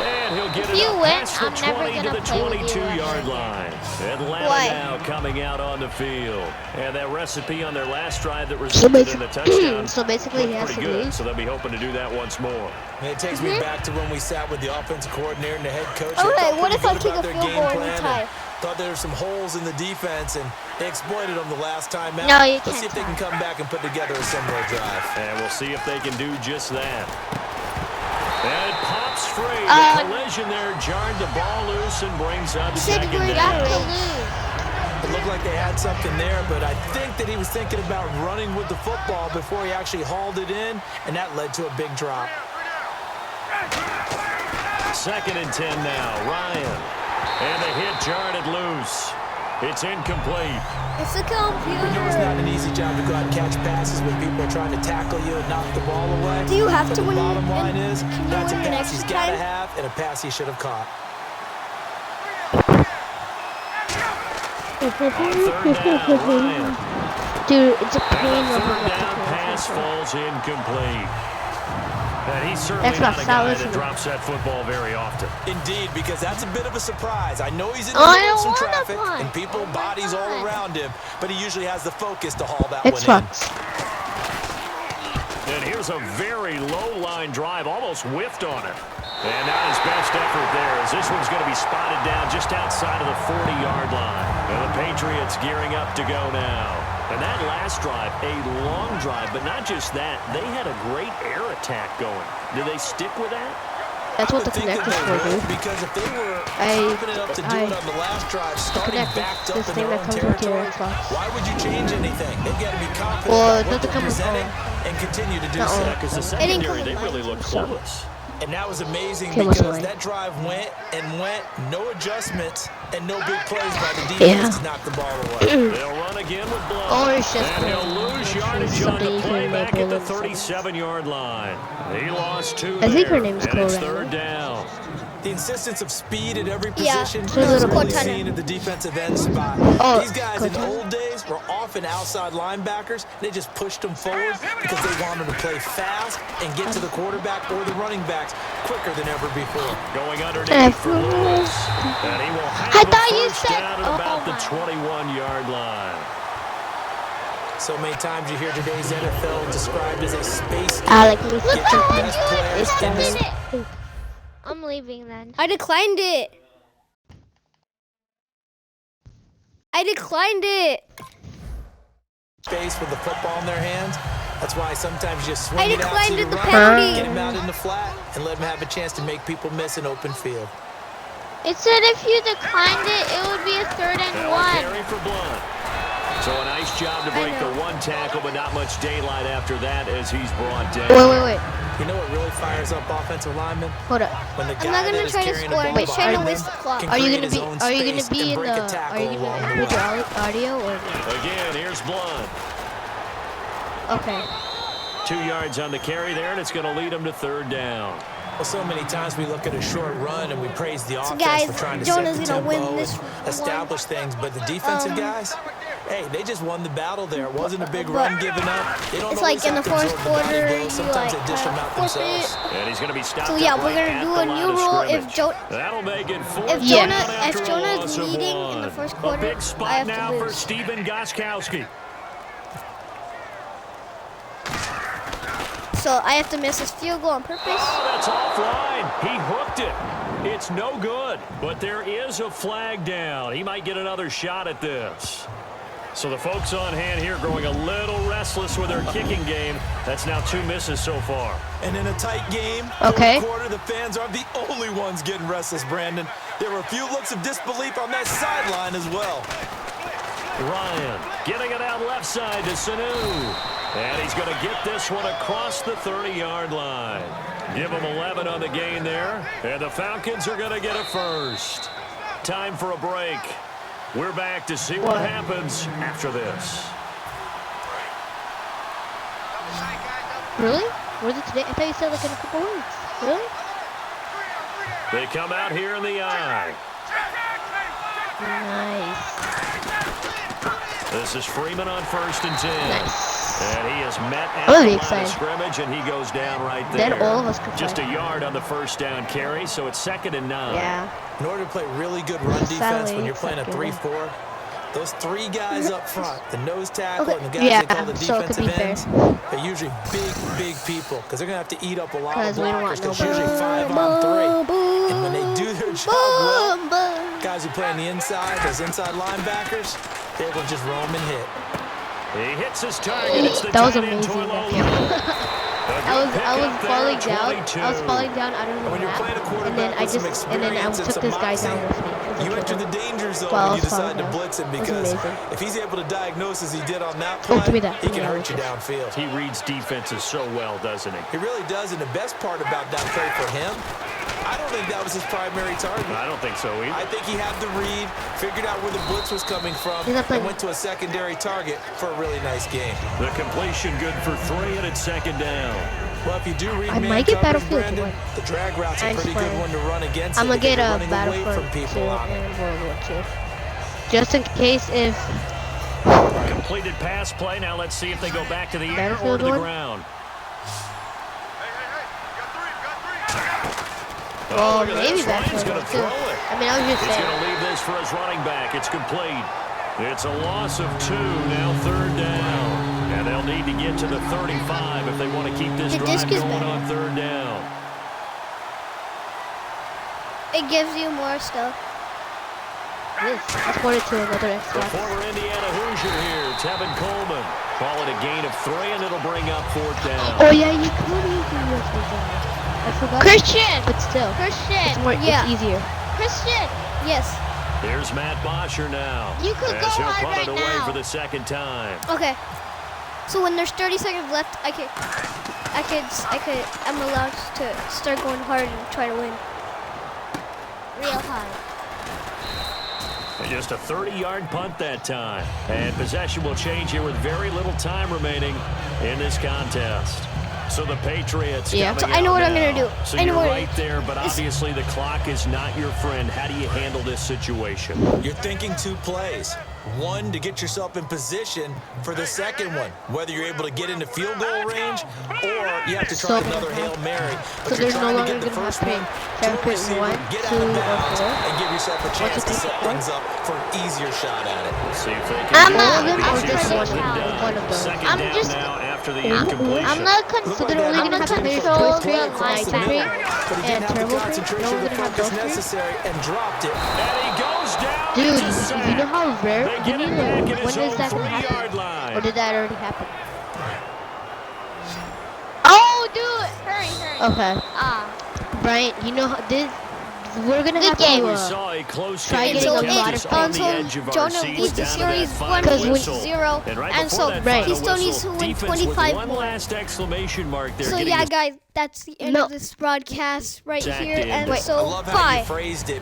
Speaker 3: And he'll get
Speaker 2: If
Speaker 3: it
Speaker 2: you
Speaker 3: up
Speaker 2: win,
Speaker 3: past the
Speaker 2: I'm never
Speaker 3: 20 to
Speaker 2: gonna
Speaker 3: the
Speaker 2: play with you
Speaker 3: 22-yard
Speaker 2: ever
Speaker 3: line. Atlanta
Speaker 1: Why?
Speaker 3: now coming out on the field. And that recipe on their last drive that resulted in a touchdown.
Speaker 5: So basically he has
Speaker 3: pretty
Speaker 5: to
Speaker 3: good,
Speaker 5: lose.
Speaker 3: so they'll be hoping to do that once more.
Speaker 4: And it takes me back to when we sat with the offensive coordinator and the head coach.
Speaker 1: Okay,
Speaker 4: They felt
Speaker 1: what
Speaker 4: pretty
Speaker 1: if I
Speaker 4: good
Speaker 1: kick
Speaker 4: about
Speaker 1: a
Speaker 4: their
Speaker 1: field
Speaker 4: game
Speaker 1: goal and we
Speaker 4: plan
Speaker 1: tie?
Speaker 4: Thought there were some holes in the defense, and they exploited them the last time out.
Speaker 2: No, you
Speaker 4: Let's see
Speaker 2: can't
Speaker 4: if they can come back and put together a similar drive.
Speaker 3: And we'll see if they can do just that. And it pops free. The collision there jarred the ball loose and brings up
Speaker 1: said
Speaker 3: second
Speaker 1: you
Speaker 3: down.
Speaker 1: got
Speaker 2: To lose.
Speaker 4: It looked like they had something there, but I think that he was thinking about running with the football before he actually hauled it in, and that led to a big drop.
Speaker 3: 2nd and 10 now. Ryan. And the hit jarred it loose. It's incomplete.
Speaker 1: It's a
Speaker 4: We know it's not
Speaker 1: computer.
Speaker 4: an easy job to go out and catch passes when people are trying to tackle you and knock the ball away.
Speaker 1: Do you have
Speaker 4: But
Speaker 1: to
Speaker 4: the
Speaker 1: win
Speaker 4: bottom line
Speaker 1: in-
Speaker 4: is,
Speaker 1: can you
Speaker 4: that's a
Speaker 1: win in
Speaker 4: pass he's
Speaker 1: extra
Speaker 4: got to
Speaker 1: time?
Speaker 4: have and a pass he should have caught.
Speaker 3: On 3rd down, Ryan.
Speaker 5: Dude, it's a
Speaker 3: And
Speaker 5: pain
Speaker 3: the
Speaker 5: when
Speaker 3: 3rd
Speaker 5: we
Speaker 3: down pass falls incomplete. And he's certainly
Speaker 5: That's
Speaker 3: not
Speaker 5: not
Speaker 3: a guy
Speaker 5: solid.
Speaker 3: that drops that football very often.
Speaker 4: Indeed, because that's a bit of a surprise. I know he's in the
Speaker 2: I
Speaker 4: middle of some
Speaker 2: don't wanna
Speaker 4: traffic
Speaker 2: punt.
Speaker 4: and people, bodies all
Speaker 2: punt.
Speaker 4: around him, but he usually has the focus to haul that
Speaker 5: It's
Speaker 4: one in.
Speaker 5: fucked.
Speaker 3: And here's a very low line drive, almost whiffed on it. And not his best effort there, as this one's going to be spotted down just outside of the 40-yard line. And the Patriots gearing up to go now. And that last drive, a long drive, but not just that. They had a great air attack going. Do they stick with that?
Speaker 5: That's
Speaker 4: I
Speaker 5: what the
Speaker 4: would think that
Speaker 5: connector's
Speaker 4: they
Speaker 5: for,
Speaker 4: would,
Speaker 5: dude.
Speaker 4: because if they were
Speaker 5: I-
Speaker 4: confident enough to do it on the last drive, starting
Speaker 5: connector,
Speaker 4: backed up
Speaker 5: this
Speaker 4: in
Speaker 5: thing
Speaker 4: their
Speaker 5: that
Speaker 4: own
Speaker 5: comes with your
Speaker 4: territory,
Speaker 5: Xbox.
Speaker 4: why would you change anything? They've got to be confident
Speaker 5: Well,
Speaker 4: about what
Speaker 5: it doesn't
Speaker 4: they're
Speaker 5: come with
Speaker 4: presenting
Speaker 5: phone.
Speaker 4: and continue to do
Speaker 5: Uh-oh.
Speaker 4: so.
Speaker 3: Because the
Speaker 1: It didn't
Speaker 3: secondary,
Speaker 1: come
Speaker 3: they
Speaker 1: with
Speaker 3: really
Speaker 1: mine.
Speaker 3: looked clueless.
Speaker 4: And that was amazing
Speaker 5: Kim was
Speaker 4: because
Speaker 5: mine.
Speaker 4: that drive went and went, no adjustments and no big plays by the
Speaker 5: Yeah.
Speaker 4: defense to knock the ball away.
Speaker 3: They'll run again with Blunt.
Speaker 5: Or it's just
Speaker 3: And he'll lose yardage on the
Speaker 5: somebody
Speaker 3: play
Speaker 5: who
Speaker 3: back
Speaker 5: made
Speaker 3: at the
Speaker 5: more than
Speaker 3: 37-yard line. He lost 2
Speaker 5: I think her
Speaker 3: there,
Speaker 5: name's
Speaker 3: and it's
Speaker 5: Chloe.
Speaker 3: 3rd down.
Speaker 4: The insistence of speed at every
Speaker 1: Yeah,
Speaker 4: position
Speaker 5: so
Speaker 4: is
Speaker 5: little
Speaker 4: really
Speaker 1: Cortana.
Speaker 4: seen at the defensive end spot.
Speaker 5: Oh,
Speaker 4: These guys in the
Speaker 5: Cortana.
Speaker 4: old days were often outside linebackers. They just pushed them forward because they wanted to play fast and get to the quarterback or the running backs quicker than ever before.
Speaker 3: Going underneath for Lewis. And he will have
Speaker 2: I
Speaker 3: a
Speaker 2: thought you
Speaker 3: first
Speaker 2: said-
Speaker 3: down at about
Speaker 2: oh
Speaker 3: the
Speaker 2: my.
Speaker 3: 21-yard line.
Speaker 4: So many times you hear today's NFL described as a space game.
Speaker 5: I like me
Speaker 2: Look
Speaker 5: some
Speaker 4: Get your
Speaker 2: how
Speaker 4: best
Speaker 2: you
Speaker 4: players in
Speaker 2: accepted
Speaker 4: this.
Speaker 2: it. I'm leaving then.
Speaker 1: I declined it. I declined it.
Speaker 4: Space with the football in their hands. That's why sometimes you swing
Speaker 1: I
Speaker 4: it out to
Speaker 1: declined
Speaker 4: the
Speaker 1: the
Speaker 4: right,
Speaker 1: penalty.
Speaker 4: get him out in the flat, and let him have a chance to make people miss an open field.
Speaker 2: It said if you declined it, it would be a 3rd and
Speaker 3: Now a
Speaker 2: 1.
Speaker 3: carry for Blunt. So a nice job to break the one tackle, but not much daylight after that as he's brought down.
Speaker 5: Wait.
Speaker 4: You know what really fires up offensive linemen?
Speaker 5: Hold up.
Speaker 4: When the
Speaker 1: I'm
Speaker 4: guy
Speaker 1: not
Speaker 4: that
Speaker 1: gonna
Speaker 4: is
Speaker 1: try to
Speaker 4: carrying
Speaker 1: score.
Speaker 4: the
Speaker 1: I'm
Speaker 4: ball
Speaker 1: just trying to
Speaker 4: behind
Speaker 1: waste the
Speaker 4: them
Speaker 1: clock.
Speaker 4: can
Speaker 5: Are you
Speaker 4: create
Speaker 5: gonna
Speaker 4: his
Speaker 5: be?
Speaker 4: own
Speaker 5: Are you gonna
Speaker 4: space
Speaker 5: be
Speaker 4: and
Speaker 5: in
Speaker 4: break a
Speaker 5: the? Are
Speaker 4: tackle
Speaker 5: you
Speaker 4: along
Speaker 5: gonna
Speaker 4: the
Speaker 5: include
Speaker 4: way.
Speaker 5: your audio or?
Speaker 3: Again, here's Blunt.
Speaker 5: Okay.
Speaker 3: 2 yards on the carry there, and it's going to lead him to 3rd down.
Speaker 4: Well, so many times we look at a short run and we praise the offense
Speaker 1: guys,
Speaker 4: for trying to
Speaker 1: Jonah's
Speaker 4: set the
Speaker 1: gonna
Speaker 4: tempo
Speaker 1: win this
Speaker 4: and establish things, but the defensive guys, Hey, they just won the battle there. It wasn't a big run given up. They don't
Speaker 1: It's
Speaker 4: always
Speaker 1: like in the
Speaker 4: have to
Speaker 1: fourth
Speaker 4: absorb the
Speaker 1: quarter,
Speaker 4: body
Speaker 1: you
Speaker 4: blows. Sometimes
Speaker 1: like
Speaker 4: they dish them out themselves.
Speaker 1: forfeit.
Speaker 3: And he's going to be stopped.
Speaker 1: So yeah,
Speaker 3: up
Speaker 1: we're
Speaker 3: right
Speaker 1: gonna
Speaker 3: at
Speaker 1: do
Speaker 3: the
Speaker 1: a
Speaker 3: line
Speaker 1: new
Speaker 3: of
Speaker 1: rule.
Speaker 3: scrimmage. That'll make it fourth
Speaker 1: If
Speaker 3: down
Speaker 1: Jonah
Speaker 3: after a
Speaker 1: Jonah's
Speaker 3: loss of
Speaker 1: leading in the
Speaker 3: one.
Speaker 1: first
Speaker 3: A
Speaker 1: quarter,
Speaker 3: big
Speaker 1: I
Speaker 3: spot
Speaker 1: have
Speaker 3: now
Speaker 1: to
Speaker 3: for
Speaker 1: lose.
Speaker 3: Steven Gostkowski.
Speaker 1: So I have to miss his field goal on purpose.
Speaker 3: Oh, that's offline. He hooked it. It's no good, but there is a flag down. He might get another shot at this. So the folks on hand here growing a little restless with their kicking game. That's now 2 misses so far.
Speaker 4: And in a tight game,
Speaker 5: Okay.
Speaker 4: fourth quarter, the fans aren't the only ones getting restless, Brandon. There were a few looks of disbelief on that sideline as well.
Speaker 3: Ryan getting it out left side to Sanu. And he's going to get this one across the 30-yard line. Give him 11 on the gain there. And the Falcons are going to get a first. Time for a break. We're back to see what happens after this.
Speaker 5: Really? Was it today? I thought you said like in a couple weeks. Really?
Speaker 3: They come out here in the eye.
Speaker 5: Nice.
Speaker 3: This is Freeman on 1st and 10.
Speaker 5: Nice.
Speaker 3: And he is met at
Speaker 5: I'm
Speaker 3: the
Speaker 5: really
Speaker 3: line of
Speaker 5: excited.
Speaker 3: scrimmage, and he goes down right there.
Speaker 5: Then all of us could
Speaker 3: Just a
Speaker 5: fight.
Speaker 3: yard on the first down carry, so it's 2nd and 9.
Speaker 5: Yeah.
Speaker 4: In order to play really good run defense when you're playing a
Speaker 5: Sadly,
Speaker 4: 3-4, those 3 guys up front, the nose tackle
Speaker 1: Okay.
Speaker 4: and the guys
Speaker 5: Yeah,
Speaker 4: they call the
Speaker 5: so it could
Speaker 4: defensive
Speaker 5: be fair.
Speaker 4: ends, they're usually big people because they're going to have to eat up a lot of
Speaker 5: 'Cause we don't want
Speaker 4: blockers because
Speaker 5: no
Speaker 4: usually 5-on-3. And when they do their job well, guys who play on the inside, those inside linebackers, they're going to just roam and hit.
Speaker 3: He hits his target. It's the
Speaker 5: That was
Speaker 3: tight end,
Speaker 5: amazing.
Speaker 3: Toilolo.
Speaker 5: I was falling down.
Speaker 3: 22.
Speaker 5: I was falling down out of the
Speaker 4: When you're
Speaker 5: map,
Speaker 4: playing a
Speaker 5: and
Speaker 4: quarterback
Speaker 5: then I
Speaker 4: with some
Speaker 5: took
Speaker 4: experience and
Speaker 5: this
Speaker 4: some
Speaker 5: guy
Speaker 4: moxie,
Speaker 5: down with me.
Speaker 4: you enter the danger zone
Speaker 5: Well,
Speaker 4: when you
Speaker 5: I was
Speaker 4: decide to
Speaker 5: falling
Speaker 4: blitz him
Speaker 5: down. It was
Speaker 4: because
Speaker 5: amazing.
Speaker 4: if he's able to diagnose as he did on that
Speaker 5: Oh,
Speaker 4: play,
Speaker 5: give me that.
Speaker 4: he
Speaker 5: Give me
Speaker 4: can
Speaker 5: that.
Speaker 4: hurt you downfield.
Speaker 3: He reads defenses so well, doesn't he?
Speaker 4: He really does, and the best part about that play for him, I don't think that was his primary target.
Speaker 3: I don't think so either.
Speaker 4: I think he had the read, figured out where the blitz was coming from,
Speaker 5: He's not
Speaker 4: and
Speaker 5: playing.
Speaker 4: went to a secondary target for a really nice game.
Speaker 3: The completion good for 3, and it's 2nd down.
Speaker 4: Well, if you do read
Speaker 5: I
Speaker 4: man
Speaker 5: might get
Speaker 4: coverage,
Speaker 5: Battlefield
Speaker 4: Brandon,
Speaker 5: 1.
Speaker 4: the drag route's a
Speaker 5: I'm
Speaker 4: pretty good
Speaker 5: fine.
Speaker 4: one to run against.
Speaker 5: I'm
Speaker 4: it
Speaker 5: gonna
Speaker 4: because
Speaker 5: get
Speaker 4: you're
Speaker 5: a
Speaker 4: running away
Speaker 5: Battlefront
Speaker 4: from
Speaker 5: 2
Speaker 4: people on it.
Speaker 5: and World War 2. Just in case if
Speaker 3: Completed pass play. Now let's see if they go back to the air or
Speaker 5: Battlefield
Speaker 3: to the
Speaker 5: 1.
Speaker 3: ground.
Speaker 5: well,
Speaker 3: look at
Speaker 5: maybe
Speaker 3: this. Ryan's
Speaker 5: Battlefield
Speaker 3: going
Speaker 5: 1
Speaker 3: to
Speaker 5: too.
Speaker 3: throw it.
Speaker 5: I mean, I was just
Speaker 3: He's
Speaker 5: saying.
Speaker 3: going to leave this for his running back. It's complete. It's a loss of 2, now 3rd down. And they'll need to get to the 35 if they want to keep this
Speaker 1: The
Speaker 3: drive
Speaker 1: disc is
Speaker 3: going
Speaker 1: better.
Speaker 3: on 3rd down.
Speaker 1: It gives you more stuff.
Speaker 5: Let's put it to another
Speaker 3: The
Speaker 5: Xbox.
Speaker 3: former Indiana Hoosier here, Tevin Coleman. Call it a gain of 3, and it'll bring up 4th down.
Speaker 5: Oh yeah, you could use the USB drive. I forgot.
Speaker 2: Christian!
Speaker 5: But still,
Speaker 2: Christian!
Speaker 5: it's more.
Speaker 1: Yeah.
Speaker 5: It's easier.
Speaker 2: Christian!
Speaker 1: Yes.
Speaker 3: Here's Matt Bosher now.
Speaker 2: You could
Speaker 3: as
Speaker 2: go
Speaker 3: he'll
Speaker 2: hard
Speaker 3: punt
Speaker 2: right
Speaker 3: it away
Speaker 2: now.
Speaker 3: for the 2nd time.
Speaker 1: Okay. So when there's 30 seconds left, I'm allowed to start going hard and try to win.
Speaker 2: Real hard.
Speaker 3: And just a 30-yard punt that time. And possession will change here with very little time remaining in this contest. So the Patriots
Speaker 5: Yeah.
Speaker 3: coming
Speaker 1: So I know
Speaker 3: out
Speaker 1: what I'm gonna
Speaker 3: now.
Speaker 1: do.
Speaker 3: So
Speaker 1: I know
Speaker 3: you're
Speaker 1: what-
Speaker 3: right there, but obviously the clock is not your friend. How do you handle this situation?
Speaker 4: You're thinking 2 plays. One, to get yourself in position for the second one, whether you're able to get into field goal range or you have to try
Speaker 5: So-
Speaker 4: another Hail Mary. But
Speaker 5: So
Speaker 4: you're
Speaker 5: there's no
Speaker 4: trying to
Speaker 5: longer
Speaker 4: get the
Speaker 5: gonna
Speaker 4: first
Speaker 5: have to
Speaker 4: one
Speaker 5: try
Speaker 4: to
Speaker 5: to
Speaker 4: a
Speaker 5: put
Speaker 4: receiver,
Speaker 5: 1,
Speaker 4: get
Speaker 5: 2,
Speaker 4: out of
Speaker 5: or
Speaker 4: bounds,
Speaker 5: 4.
Speaker 4: and give yourself a chance to set
Speaker 5: 4.
Speaker 4: things up for an easier shot at it.
Speaker 3: See if they
Speaker 2: I'm
Speaker 3: can
Speaker 2: not-
Speaker 3: get
Speaker 2: I'm
Speaker 3: it.
Speaker 2: just
Speaker 3: Second
Speaker 2: one-
Speaker 3: down.
Speaker 5: one of those.
Speaker 3: 2nd
Speaker 2: I'm
Speaker 3: down
Speaker 2: just-
Speaker 3: now after the incompletion.
Speaker 2: I'm not
Speaker 4: Looked
Speaker 2: considering.
Speaker 4: like that
Speaker 2: I'm not
Speaker 4: opportunity for a
Speaker 2: control
Speaker 4: quick play
Speaker 2: the
Speaker 4: across the
Speaker 2: linebacker.
Speaker 4: middle, but he didn't
Speaker 5: and
Speaker 4: have the
Speaker 5: Turbo Creek.
Speaker 4: concentration
Speaker 5: No
Speaker 4: or
Speaker 5: one's
Speaker 4: the
Speaker 5: gonna have
Speaker 4: focus
Speaker 5: those three.
Speaker 4: necessary and dropped it.
Speaker 3: And he goes down.
Speaker 5: Dude,
Speaker 3: It's a sack.
Speaker 5: you know how rare?
Speaker 3: They get
Speaker 5: When
Speaker 3: it back at his
Speaker 5: does
Speaker 3: own
Speaker 5: that happen?
Speaker 3: 3-yard line.
Speaker 5: Or did that already happen?
Speaker 2: Oh, do it! Hurry.
Speaker 5: Okay,
Speaker 2: Ah.
Speaker 5: Brian, you know how this? We're gonna
Speaker 2: Good
Speaker 5: have
Speaker 2: game.
Speaker 5: to.
Speaker 3: We saw a close
Speaker 5: try
Speaker 3: game.
Speaker 5: getting
Speaker 1: so
Speaker 5: a
Speaker 3: Kept
Speaker 5: lot
Speaker 3: us
Speaker 5: of
Speaker 3: on the
Speaker 1: until
Speaker 3: edge of our
Speaker 1: Jonah
Speaker 3: seats
Speaker 1: leads the
Speaker 3: down to that
Speaker 1: series
Speaker 3: final
Speaker 1: 1
Speaker 3: whistle.
Speaker 1: 0,
Speaker 3: And right
Speaker 1: and
Speaker 3: before
Speaker 1: so
Speaker 3: that
Speaker 5: Right.
Speaker 3: final
Speaker 1: he still needs to
Speaker 3: whistle,
Speaker 1: win
Speaker 3: defense
Speaker 1: 25
Speaker 3: with one
Speaker 1: more.
Speaker 3: last exclamation mark there.
Speaker 1: So
Speaker 3: getting
Speaker 1: yeah,
Speaker 3: his
Speaker 1: guys, that's the end
Speaker 5: No.
Speaker 1: of this broadcast right
Speaker 3: Zach
Speaker 1: here,
Speaker 3: did.
Speaker 1: and
Speaker 3: Wait,
Speaker 4: I
Speaker 1: so
Speaker 4: love how
Speaker 1: bye.
Speaker 4: you phrased it.